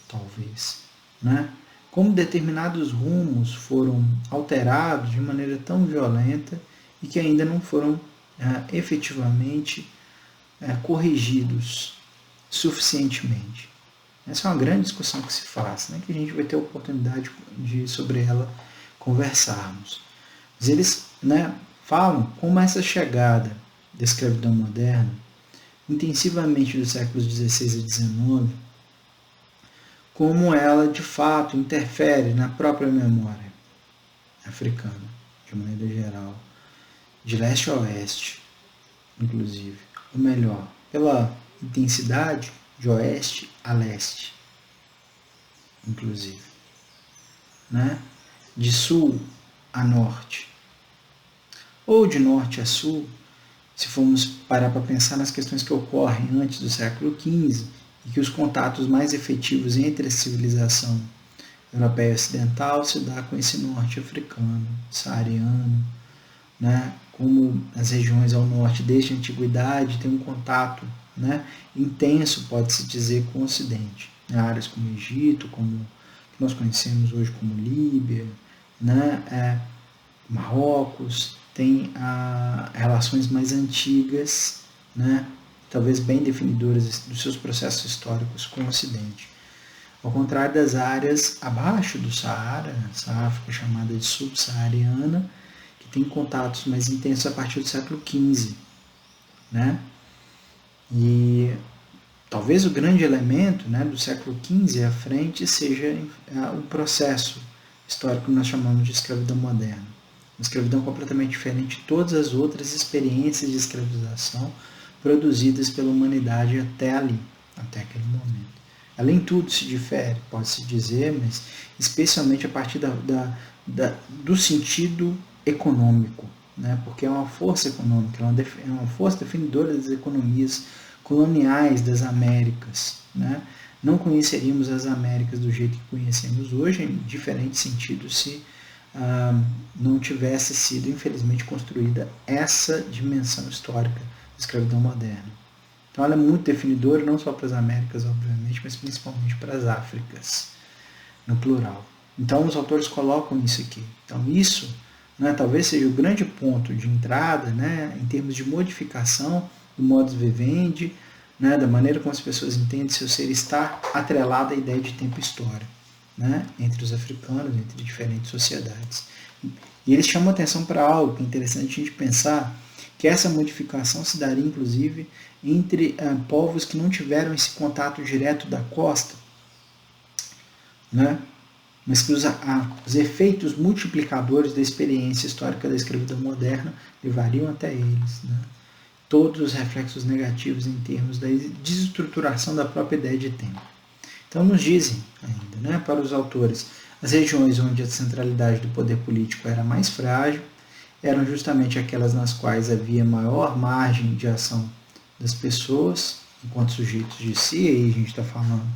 talvez. Né? Como determinados rumos foram alterados de maneira tão violenta e que ainda não foram efetivamente corrigidos suficientemente. Essa é uma grande discussão que se faz, né, que a gente vai ter a oportunidade de sobre ela conversarmos. Mas eles, né, falam como essa chegada da escravidão moderna, intensivamente dos séculos XVI a XIX, como ela de fato interfere na própria memória africana, de maneira geral, de leste a oeste, inclusive, ou melhor, pela intensidade de oeste a leste, inclusive, né? De sul a norte, ou de norte a sul, se formos parar para pensar nas questões que ocorrem antes do século XV, e que os contatos mais efetivos entre a civilização europeia e ocidental se dá com esse norte africano, saariano, né? Como as regiões ao norte desde a antiguidade têm um contato, né, intenso, pode-se dizer, com o ocidente, né? Áreas como Egito, como que nós conhecemos hoje como Líbia, né? Marrocos, tem relações mais antigas, né? Talvez bem definidoras dos seus processos históricos com o ocidente. Ao contrário das áreas abaixo do Saara, essa África chamada de subsaariana, que tem contatos mais intensos a partir do século XV, né? E talvez o grande elemento, né, do século XV à frente seja o processo histórico que nós chamamos de escravidão moderna. Uma escravidão completamente diferente de todas as outras experiências de escravização produzidas pela humanidade até ali, até aquele momento. Ela em tudo se difere, pode-se dizer, mas especialmente a partir do sentido econômico, né? Porque é uma força econômica, é uma força definidora das economias coloniais das Américas, né? Não conheceríamos as Américas do jeito que conhecemos hoje, em diferentes sentidos, se não tivesse sido, infelizmente, construída essa dimensão histórica da escravidão moderna. Então ela é muito definidora, não só para as Américas, obviamente, mas principalmente para as Áfricas, no plural. Então os autores colocam isso aqui. Então isso, né, talvez seja o grande ponto de entrada, né, em termos de modificação do modus vivendi, né, da maneira como as pessoas entendem seu ser estar atrelado à ideia de tempo histórico, né, entre os africanos, entre diferentes sociedades. E eles chamam atenção para algo que é interessante a gente pensar, que essa modificação se daria, inclusive, entre povos que não tiveram esse contato direto da costa, né, mas que os efeitos multiplicadores da experiência histórica da escravidão moderna levariam até eles, né, todos os reflexos negativos em termos da desestruturação da própria ideia de tempo. Então, nos dizem ainda, né, para os autores, as regiões onde a centralidade do poder político era mais frágil eram justamente aquelas nas quais havia maior margem de ação das pessoas, enquanto sujeitos de si, aí a gente está falando,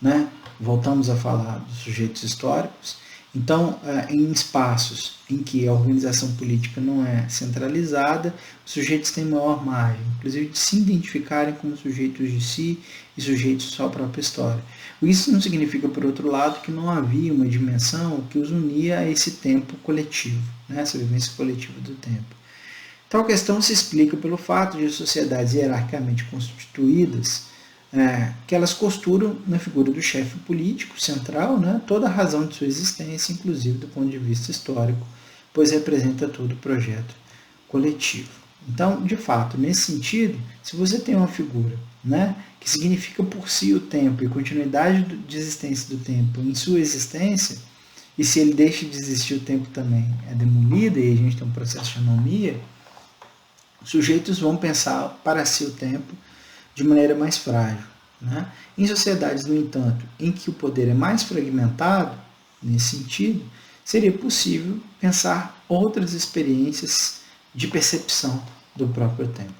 né, voltamos a falar dos sujeitos históricos. Então, em espaços em que a organização política não é centralizada, os sujeitos têm maior margem, inclusive de se identificarem como sujeitos de si e sujeitos de sua própria história. Isso não significa, por outro lado, que não havia uma dimensão que os unia a esse tempo coletivo, né, essa vivência coletiva do tempo. Tal questão se explica pelo fato de sociedades hierarquicamente constituídas, que elas costuram na figura do chefe político central, né, toda a razão de sua existência, inclusive do ponto de vista histórico, pois representa todo o projeto coletivo. Então, de fato, nesse sentido, se você tem uma figura, né, que significa por si o tempo e continuidade de existência do tempo em sua existência, e se ele deixa de existir, o tempo também é demolido, e a gente tem um processo de anomia, os sujeitos vão pensar para si o tempo de maneira mais frágil, né? Em sociedades, no entanto, em que o poder é mais fragmentado, nesse sentido, seria possível pensar outras experiências de percepção do próprio tempo.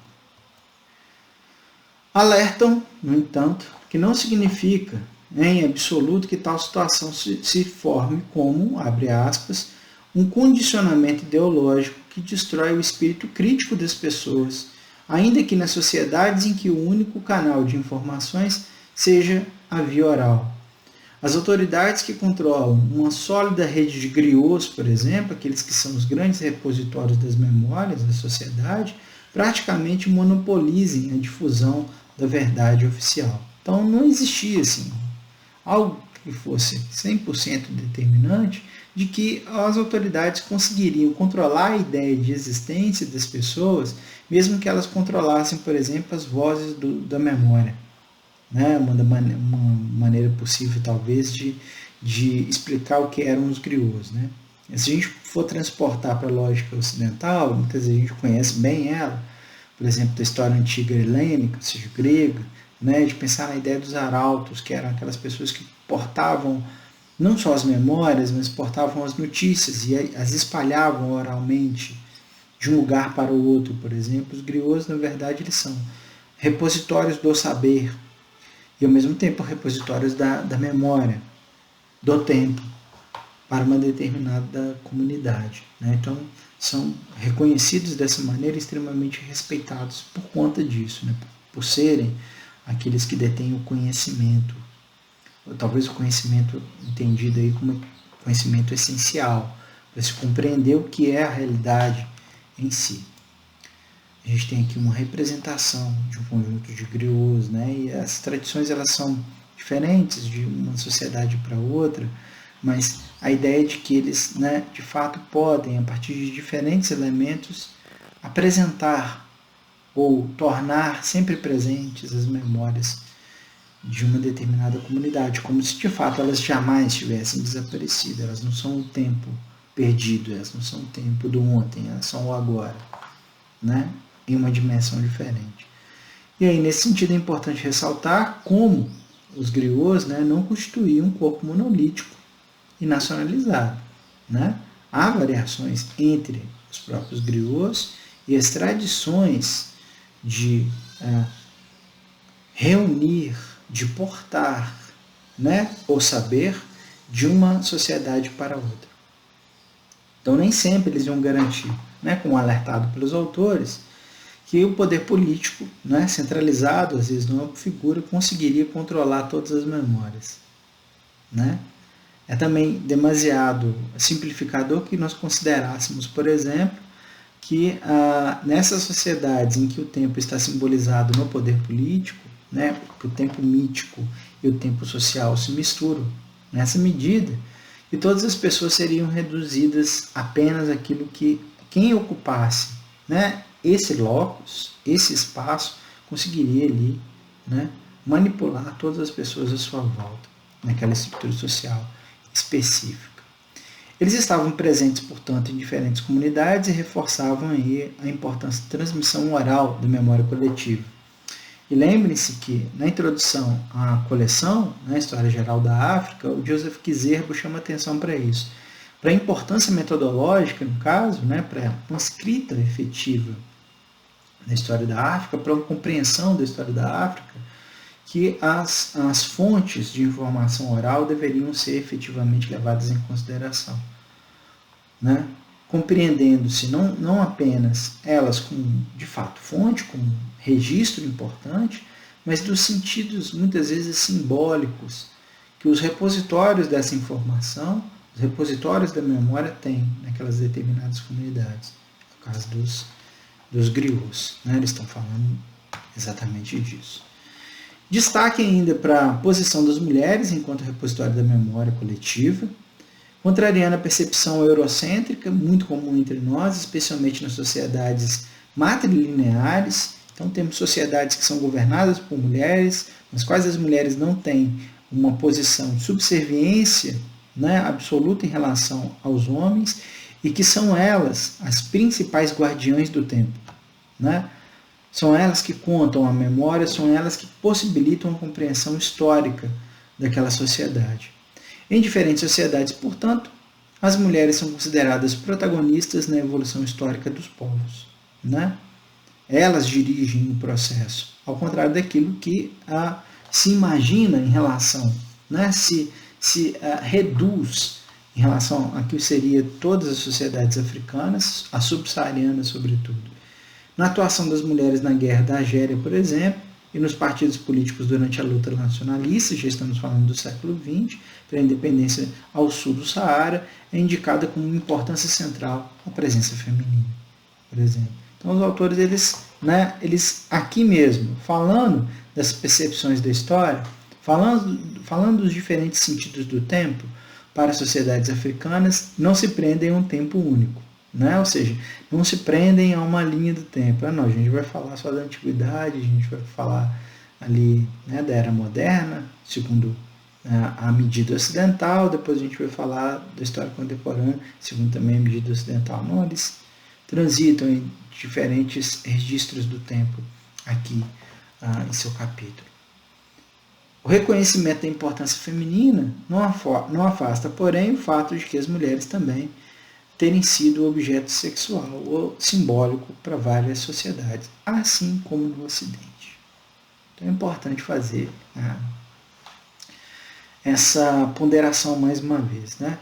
Alertam, no entanto, que não significa em absoluto que tal situação se forme como, abre aspas, um condicionamento ideológico que destrói o espírito crítico das pessoas, ainda que nas sociedades em que o único canal de informações seja a via oral. As autoridades que controlam uma sólida rede de griots, por exemplo, aqueles que são os grandes repositórios das memórias da sociedade, praticamente monopolizem a difusão da verdade oficial. Então não existia assim algo que fosse 100% determinante de que as autoridades conseguiriam controlar a ideia de existência das pessoas, mesmo que elas controlassem, por exemplo, as vozes da memória, né? uma maneira possível, talvez, de explicar o que eram os griots, né? Se a gente for transportar para a lógica ocidental, muitas vezes a gente conhece bem ela, por exemplo, da história antiga helênica, ou seja, grega, né, de pensar na ideia dos arautos, que eram aquelas pessoas que portavam não só as memórias, mas portavam as notícias e as espalhavam oralmente de um lugar para o outro, por exemplo. Os griots, na verdade, eles são repositórios do saber e, ao mesmo tempo, repositórios da memória, do tempo, para uma determinada comunidade, né? Então, são reconhecidos dessa maneira, extremamente respeitados por conta disso, né? Por serem aqueles que detêm o conhecimento, ou talvez o conhecimento entendido aí como conhecimento essencial, para se compreender o que é a realidade em si. A gente tem aqui uma representação de um conjunto de griots, né? E as tradições elas são diferentes de uma sociedade para outra, mas a ideia de que eles, né, de fato podem, a partir de diferentes elementos, apresentar ou tornar sempre presentes as memórias de uma determinada comunidade, como se de fato elas jamais tivessem desaparecido. Elas não são o tempo perdido, elas não são o tempo do ontem, elas são o agora, né, em uma dimensão diferente. E aí, nesse sentido, é importante ressaltar como os griots, né, não constituíam um corpo monolítico e nacionalizado, né? Há variações entre os próprios griots e as tradições de reunir, de portar, né, o saber de uma sociedade para outra. Então, nem sempre eles iam garantir, né, como alertado pelos autores, que o poder político, né, centralizado, às vezes numa figura, conseguiria controlar todas as memórias, né? É também demasiado simplificador que nós considerássemos, por exemplo, que nessas sociedades em que o tempo está simbolizado no poder político, né, que o tempo mítico e o tempo social se misturam nessa medida, e todas as pessoas seriam reduzidas apenas àquilo que quem ocupasse, né, esse locus, esse espaço, conseguiria ali, né, manipular todas as pessoas à sua volta, naquela estrutura social específica. Eles estavam presentes, portanto, em diferentes comunidades e reforçavam aí a importância da transmissão oral da memória coletiva. E lembrem-se que, na introdução à coleção, na História Geral da África, o Joseph Kizerbo chama atenção para isso, para a importância metodológica, no caso, né, para uma escrita efetiva da história da África, para uma compreensão da história da África, que as fontes de informação oral deveriam ser efetivamente levadas em consideração, né? Compreendendo-se não apenas elas como, de fato, fonte, como registro importante, mas dos sentidos, muitas vezes, simbólicos que os repositórios dessa informação, os repositórios da memória têm naquelas determinadas comunidades. No caso dos griots, né? Eles estão falando exatamente disso. Destaque ainda para a posição das mulheres enquanto repositório da memória coletiva, contrariando a percepção eurocêntrica, muito comum entre nós, especialmente nas sociedades matrilineares. Então, temos sociedades que são governadas por mulheres, nas quais as mulheres não têm uma posição de subserviência, né, absoluta em relação aos homens, e que são elas as principais guardiãs do tempo, né? São elas que contam a memória, são elas que possibilitam a compreensão histórica daquela sociedade. Em diferentes sociedades, portanto, as mulheres são consideradas protagonistas na evolução histórica dos povos, né? Elas dirigem o processo, ao contrário daquilo que se imagina em relação, né? se reduz em relação a que seria todas as sociedades africanas, as subsaarianas sobretudo. Na atuação das mulheres na guerra da Argélia, por exemplo, e nos partidos políticos durante a luta nacionalista, já estamos falando do século XX, pela independência ao sul do Saara, é indicada como uma importância central a presença feminina, por exemplo. Então, os autores, eles aqui mesmo, falando das percepções da história, falando dos diferentes sentidos do tempo, para as sociedades africanas, não se prendem a um tempo único, né? Ou seja, não se prendem a uma linha do tempo. Não, a gente vai falar só da antiguidade, a gente vai falar ali, né, da Era Moderna, segundo a medida ocidental. Depois a gente vai falar da história contemporânea, segundo também a medida ocidental. Não, eles transitam em diferentes registros do tempo aqui em seu capítulo. O reconhecimento da importância feminina não afasta, porém, o fato de que as mulheres também terem sido objeto sexual ou simbólico para várias sociedades, assim como no Ocidente. Então é importante fazer essa ponderação mais uma vez, né?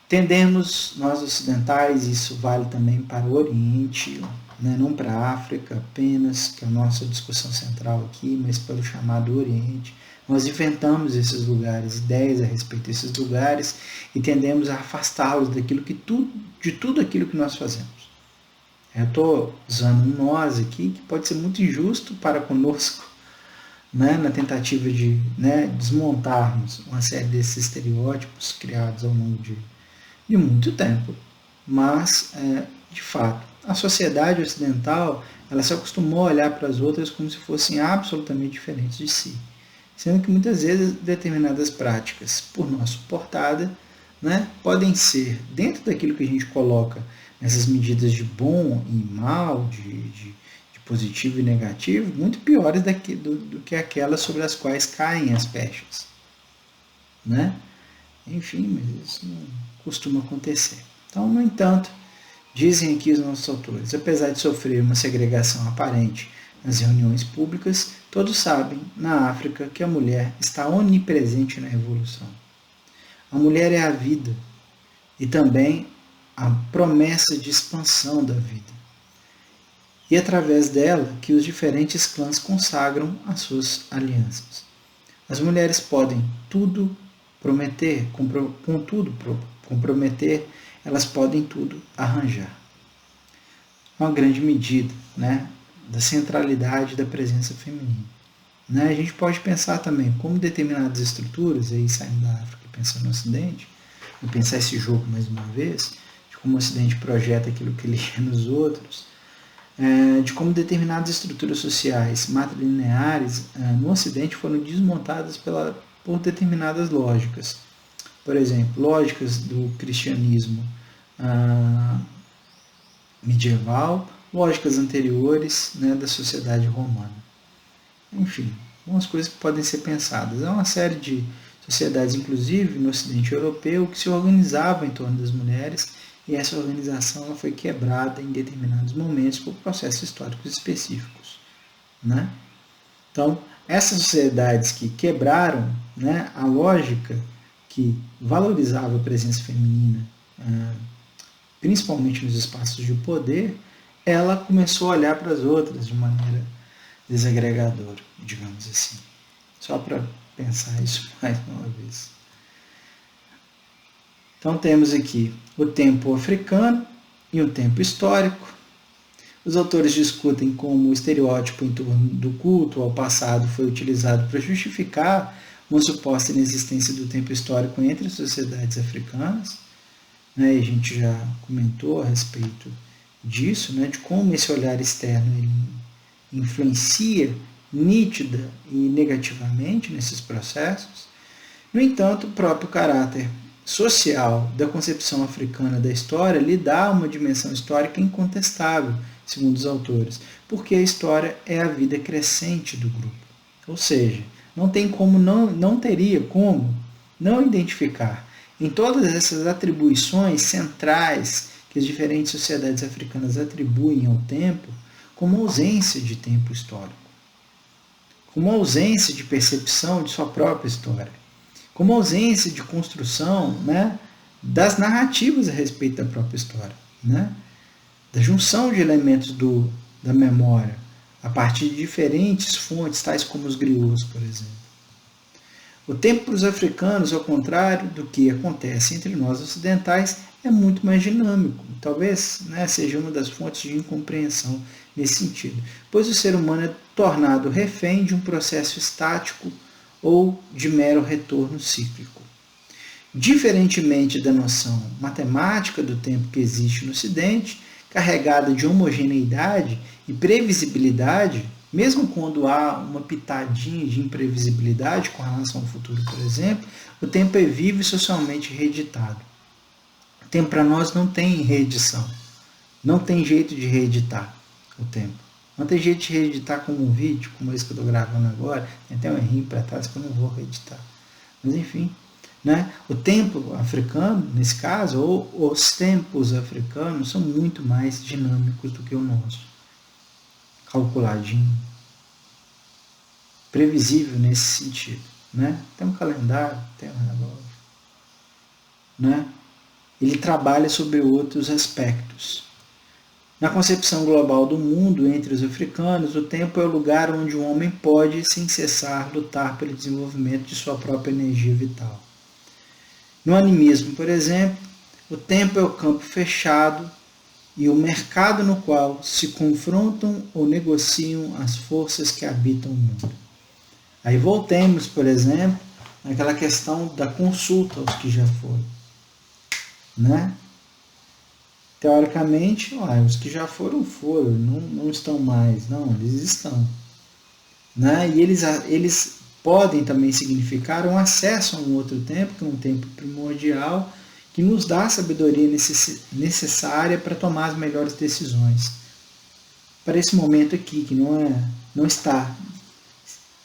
Tendemos, nós ocidentais, isso vale também para o Oriente, né? Não para a África apenas, que é a nossa discussão central aqui, mas pelo chamado Oriente. Nós inventamos esses lugares, ideias a respeito desses lugares, e tendemos a afastá-los de tudo aquilo que nós fazemos. Eu estou usando um nós aqui, que pode ser muito injusto para conosco, né, na tentativa de, né, desmontarmos uma série desses estereótipos criados ao longo de muito tempo. Mas, de fato, a sociedade ocidental, ela se acostumou a olhar para as outras como se fossem absolutamente diferentes de si. Sendo que muitas vezes determinadas práticas, por nós suportadas, né, podem ser, dentro daquilo que a gente coloca nessas medidas de bom e mal, de positivo e negativo, muito piores do que aquelas sobre as quais caem as pechas. Né? Enfim, mas isso não costuma acontecer. Então, no entanto, dizem aqui os nossos autores, apesar de sofrer uma segregação aparente nas reuniões públicas, todos sabem, na África, que a mulher está onipresente na evolução. A mulher é a vida e também a promessa de expansão da vida. E é através dela que os diferentes clãs consagram as suas alianças. As mulheres podem tudo prometer, contudo comprometer, elas podem tudo arranjar. Uma grande medida, né, da centralidade da presença feminina. Né? A gente pode pensar também como determinadas estruturas, aí saindo da África e pensando no Ocidente, vou pensar esse jogo mais uma vez, de como o Ocidente projeta aquilo que ele é nos outros, de como determinadas estruturas sociais matrilineares no Ocidente foram desmontadas por determinadas lógicas. Por exemplo, lógicas do cristianismo medieval, lógicas anteriores, né, da sociedade romana. Enfim, algumas coisas que podem ser pensadas. Há uma série de sociedades, inclusive no Ocidente europeu, que se organizavam em torno das mulheres, e essa organização ela foi quebrada em determinados momentos por processos históricos específicos. Né? Então, essas sociedades que quebraram, né, a lógica que valorizava a presença feminina, principalmente nos espaços de poder, ela começou a olhar para as outras de maneira desagregadora, digamos assim. Só para pensar isso mais uma vez. Então temos aqui o tempo africano e o tempo histórico. Os autores discutem como o estereótipo em torno do culto ao passado foi utilizado para justificar uma suposta inexistência do tempo histórico entre as sociedades africanas. Né? E a gente já comentou a respeito disso, né? De como esse olhar externo ele influencia nítida e negativamente nesses processos. No entanto, o próprio caráter social da concepção africana da história lhe dá uma dimensão histórica incontestável, segundo os autores, porque a história é a vida crescente do grupo. Ou seja, não teria como não identificar em todas essas atribuições centrais que as diferentes sociedades africanas atribuem ao tempo, como ausência de tempo histórico, como ausência de percepção de sua própria história, como ausência de construção, né, das narrativas a respeito da própria história, né, da junção de elementos da memória a partir de diferentes fontes, tais como os griots, por exemplo. O tempo para os africanos, ao contrário do que acontece entre nós ocidentais, é muito mais dinâmico. Talvez, né, seja uma das fontes de incompreensão nesse sentido, pois o ser humano é tornado refém de um processo estático ou de mero retorno cíclico. Diferentemente da noção matemática do tempo que existe no Ocidente, carregada de homogeneidade e previsibilidade, mesmo quando há uma pitadinha de imprevisibilidade com relação ao futuro, por exemplo, o tempo é vivo e socialmente reeditado. O tempo para nós não tem reedição. Não tem jeito de reeditar o tempo. Não tem jeito de reeditar como um vídeo, como esse que eu estou gravando agora. Tem até um errinho para trás que eu não vou reeditar. Mas enfim, né? O tempo africano, nesse caso, ou os tempos africanos, são muito mais dinâmicos do que o nosso. Calculadinho. Previsível nesse sentido. Né? Tem um calendário, tem um relógio. Né? Ele trabalha sobre outros aspectos. Na concepção global do mundo entre os africanos, o tempo é o lugar onde o homem pode, sem cessar, lutar pelo desenvolvimento de sua própria energia vital. No animismo, por exemplo, o tempo é o campo fechado e o mercado no qual se confrontam ou negociam as forças que habitam o mundo. Aí voltemos, por exemplo, naquela questão da consulta aos que já foram. Né? Teoricamente, os que já foram, não estão mais. Não, eles estão. Né? E eles podem também significar um acesso a um outro tempo, que é um tempo primordial, que nos dá a sabedoria necessária para tomar as melhores decisões. Para esse momento aqui, que não está,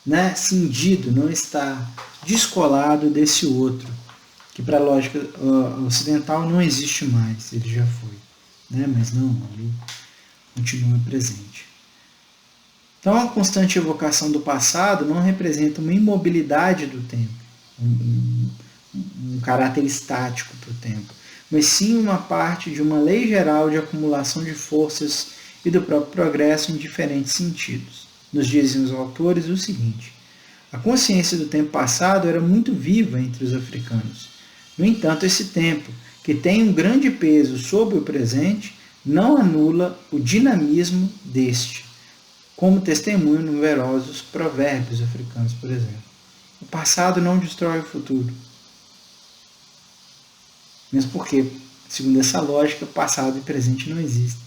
né, cindido, não está descolado desse outro, que para a lógica ocidental não existe mais, ele já foi. Né? Mas não, ele continua presente. Então, a constante evocação do passado não representa uma imobilidade do tempo, um caráter estático para o tempo, mas sim uma parte de uma lei geral de acumulação de forças e do próprio progresso em diferentes sentidos. Nos dizem os autores o seguinte: a consciência do tempo passado era muito viva entre os africanos. No entanto, esse tempo, que tem um grande peso sobre o presente, não anula o dinamismo deste, como testemunham numerosos provérbios africanos, por exemplo. O passado não destrói o futuro. Mesmo porque, segundo essa lógica, passado e presente não existem.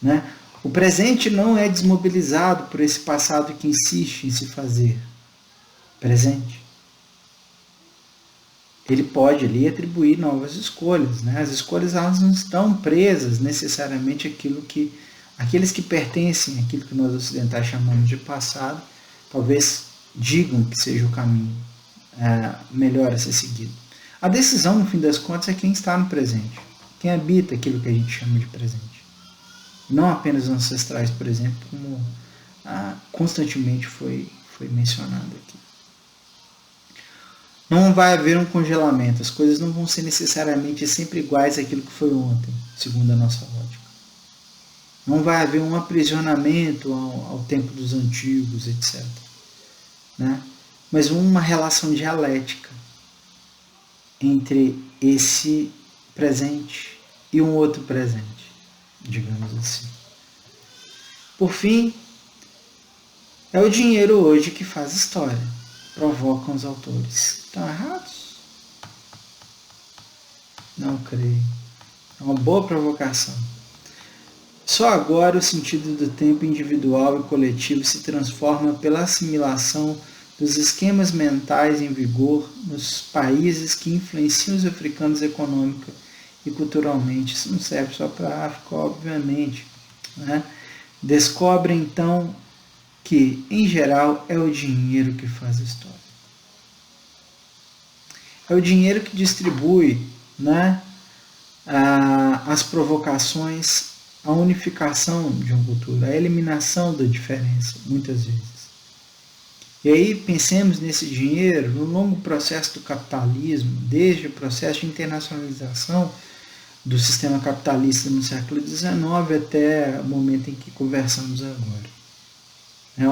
Né? O presente não é desmobilizado por esse passado que insiste em se fazer presente. Ele pode ali atribuir novas escolhas. Né? As escolhas elas não estão presas necessariamente àqueles que pertencem àquilo que nós ocidentais chamamos de passado, talvez digam que seja o caminho melhor a ser seguido. A decisão, no fim das contas, é quem está no presente, quem habita aquilo que a gente chama de presente. Não apenas os ancestrais, por exemplo, como constantemente foi mencionado aqui. Não vai haver um congelamento, as coisas não vão ser necessariamente sempre iguais àquilo que foi ontem, segundo a nossa lógica. Não vai haver um aprisionamento ao tempo dos antigos, etc. Né? Mas uma relação dialética entre esse presente e um outro presente, digamos assim. Por fim, é o dinheiro hoje que faz história, provocam os autores. Estão errados? Não creio. É uma boa provocação. Só agora o sentido do tempo individual e coletivo se transforma pela assimilação dos esquemas mentais em vigor nos países que influenciam os africanos econômica e culturalmente. Isso não serve só para a África, obviamente. Né? Descobre então que, em geral, é o dinheiro que faz a história. É o dinheiro que distribui, né, as provocações, a unificação de uma cultura, a eliminação da diferença, muitas vezes. E aí pensemos nesse dinheiro no longo processo do capitalismo, desde o processo de internacionalização do sistema capitalista no século XIX até o momento em que conversamos agora.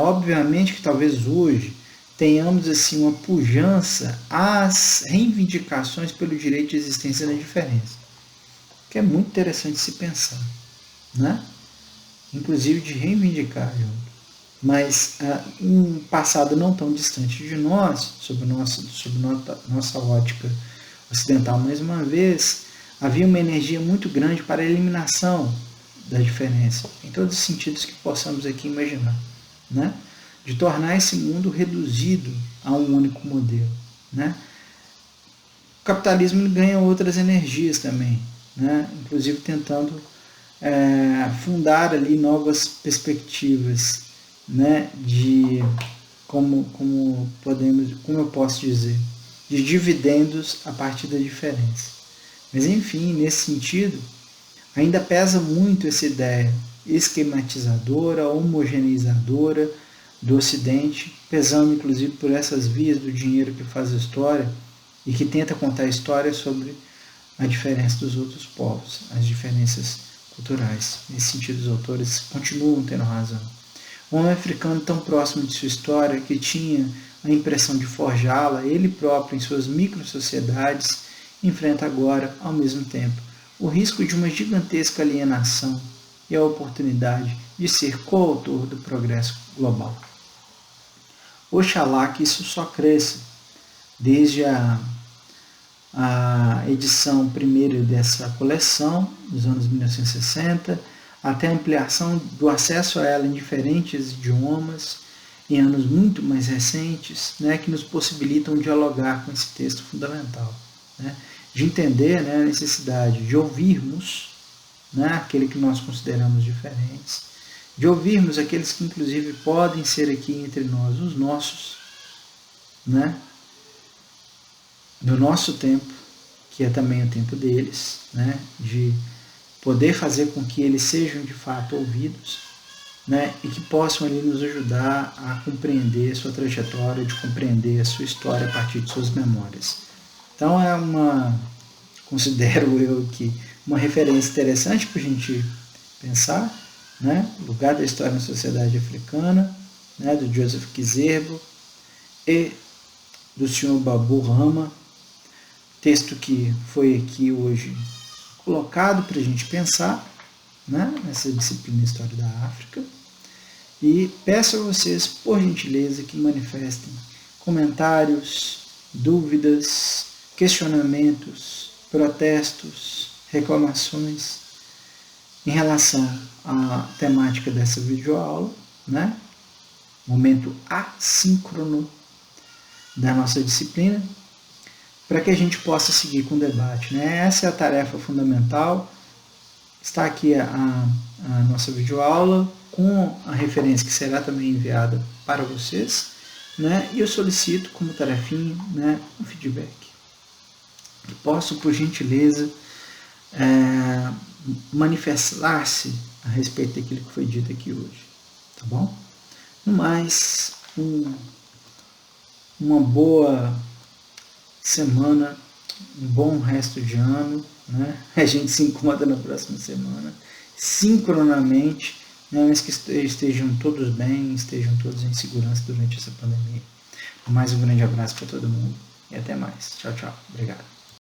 Obviamente que talvez hoje tenhamos assim uma pujança às reivindicações pelo direito de existência da diferença, que é muito interessante se pensar, né? Inclusive de reivindicar junto. Mas um passado não tão distante de nós, sob nossa ótica ocidental mais uma vez, havia uma energia muito grande para a eliminação da diferença, em todos os sentidos que possamos aqui imaginar. né? De tornar esse mundo reduzido a um único modelo, né? O capitalismo ganha outras energias também, né? Inclusive tentando fundar ali novas perspectivas, né? De como eu posso dizer, de dividendos a partir da diferença. Mas enfim, nesse sentido, ainda pesa muito essa ideia esquematizadora, homogeneizadora do Ocidente, pesando inclusive por essas vias do dinheiro que faz a história e que tenta contar a história sobre a diferença dos outros povos, as diferenças culturais. Nesse sentido, os autores continuam tendo razão. O homem africano tão próximo de sua história que tinha a impressão de forjá-la, ele próprio em suas micro-sociedades, enfrenta agora, ao mesmo tempo, o risco de uma gigantesca alienação e a oportunidade de ser coautor do progresso global. Oxalá que isso só cresça, desde a edição primeira dessa coleção, nos anos 1960, até a ampliação do acesso a ela em diferentes idiomas, em anos muito mais recentes, né, que nos possibilitam dialogar com esse texto fundamental, né, de entender, né, a necessidade de ouvirmos, né, aquele que nós consideramos diferentes, de ouvirmos aqueles que inclusive podem ser aqui entre nós os nossos, né, do nosso tempo, que é também o tempo deles, né, de poder fazer com que eles sejam de fato ouvidos, né, e que possam ali nos ajudar a compreender a sua trajetória, de compreender a sua história a partir de suas memórias. Então considero eu que uma referência interessante para a gente pensar, né, o lugar da história na sociedade africana, né, do Joseph Kizerbo e do Sr. Babu Rama, texto que foi aqui hoje colocado para a gente pensar, né, nessa disciplina História da África, e peço a vocês, por gentileza, que manifestem comentários, dúvidas, questionamentos, protestos, reclamações em relação à temática dessa videoaula, né, momento assíncrono da nossa disciplina, para que a gente possa seguir com o debate, né? Essa é a tarefa fundamental. Está aqui a nossa videoaula, com a referência que será também enviada para vocês, né? E eu solicito como tarefinha, né, um feedback. Que possam, por gentileza, manifestar-se a respeito daquilo que foi dito aqui hoje. Tá bom? No mais, uma boa semana, um bom resto de ano, né? A gente se encontra na próxima semana, sincronamente, né? Mas que estejam todos bem, estejam todos em segurança durante essa pandemia. Mais um grande abraço para todo mundo e até mais. Tchau, tchau. Obrigado.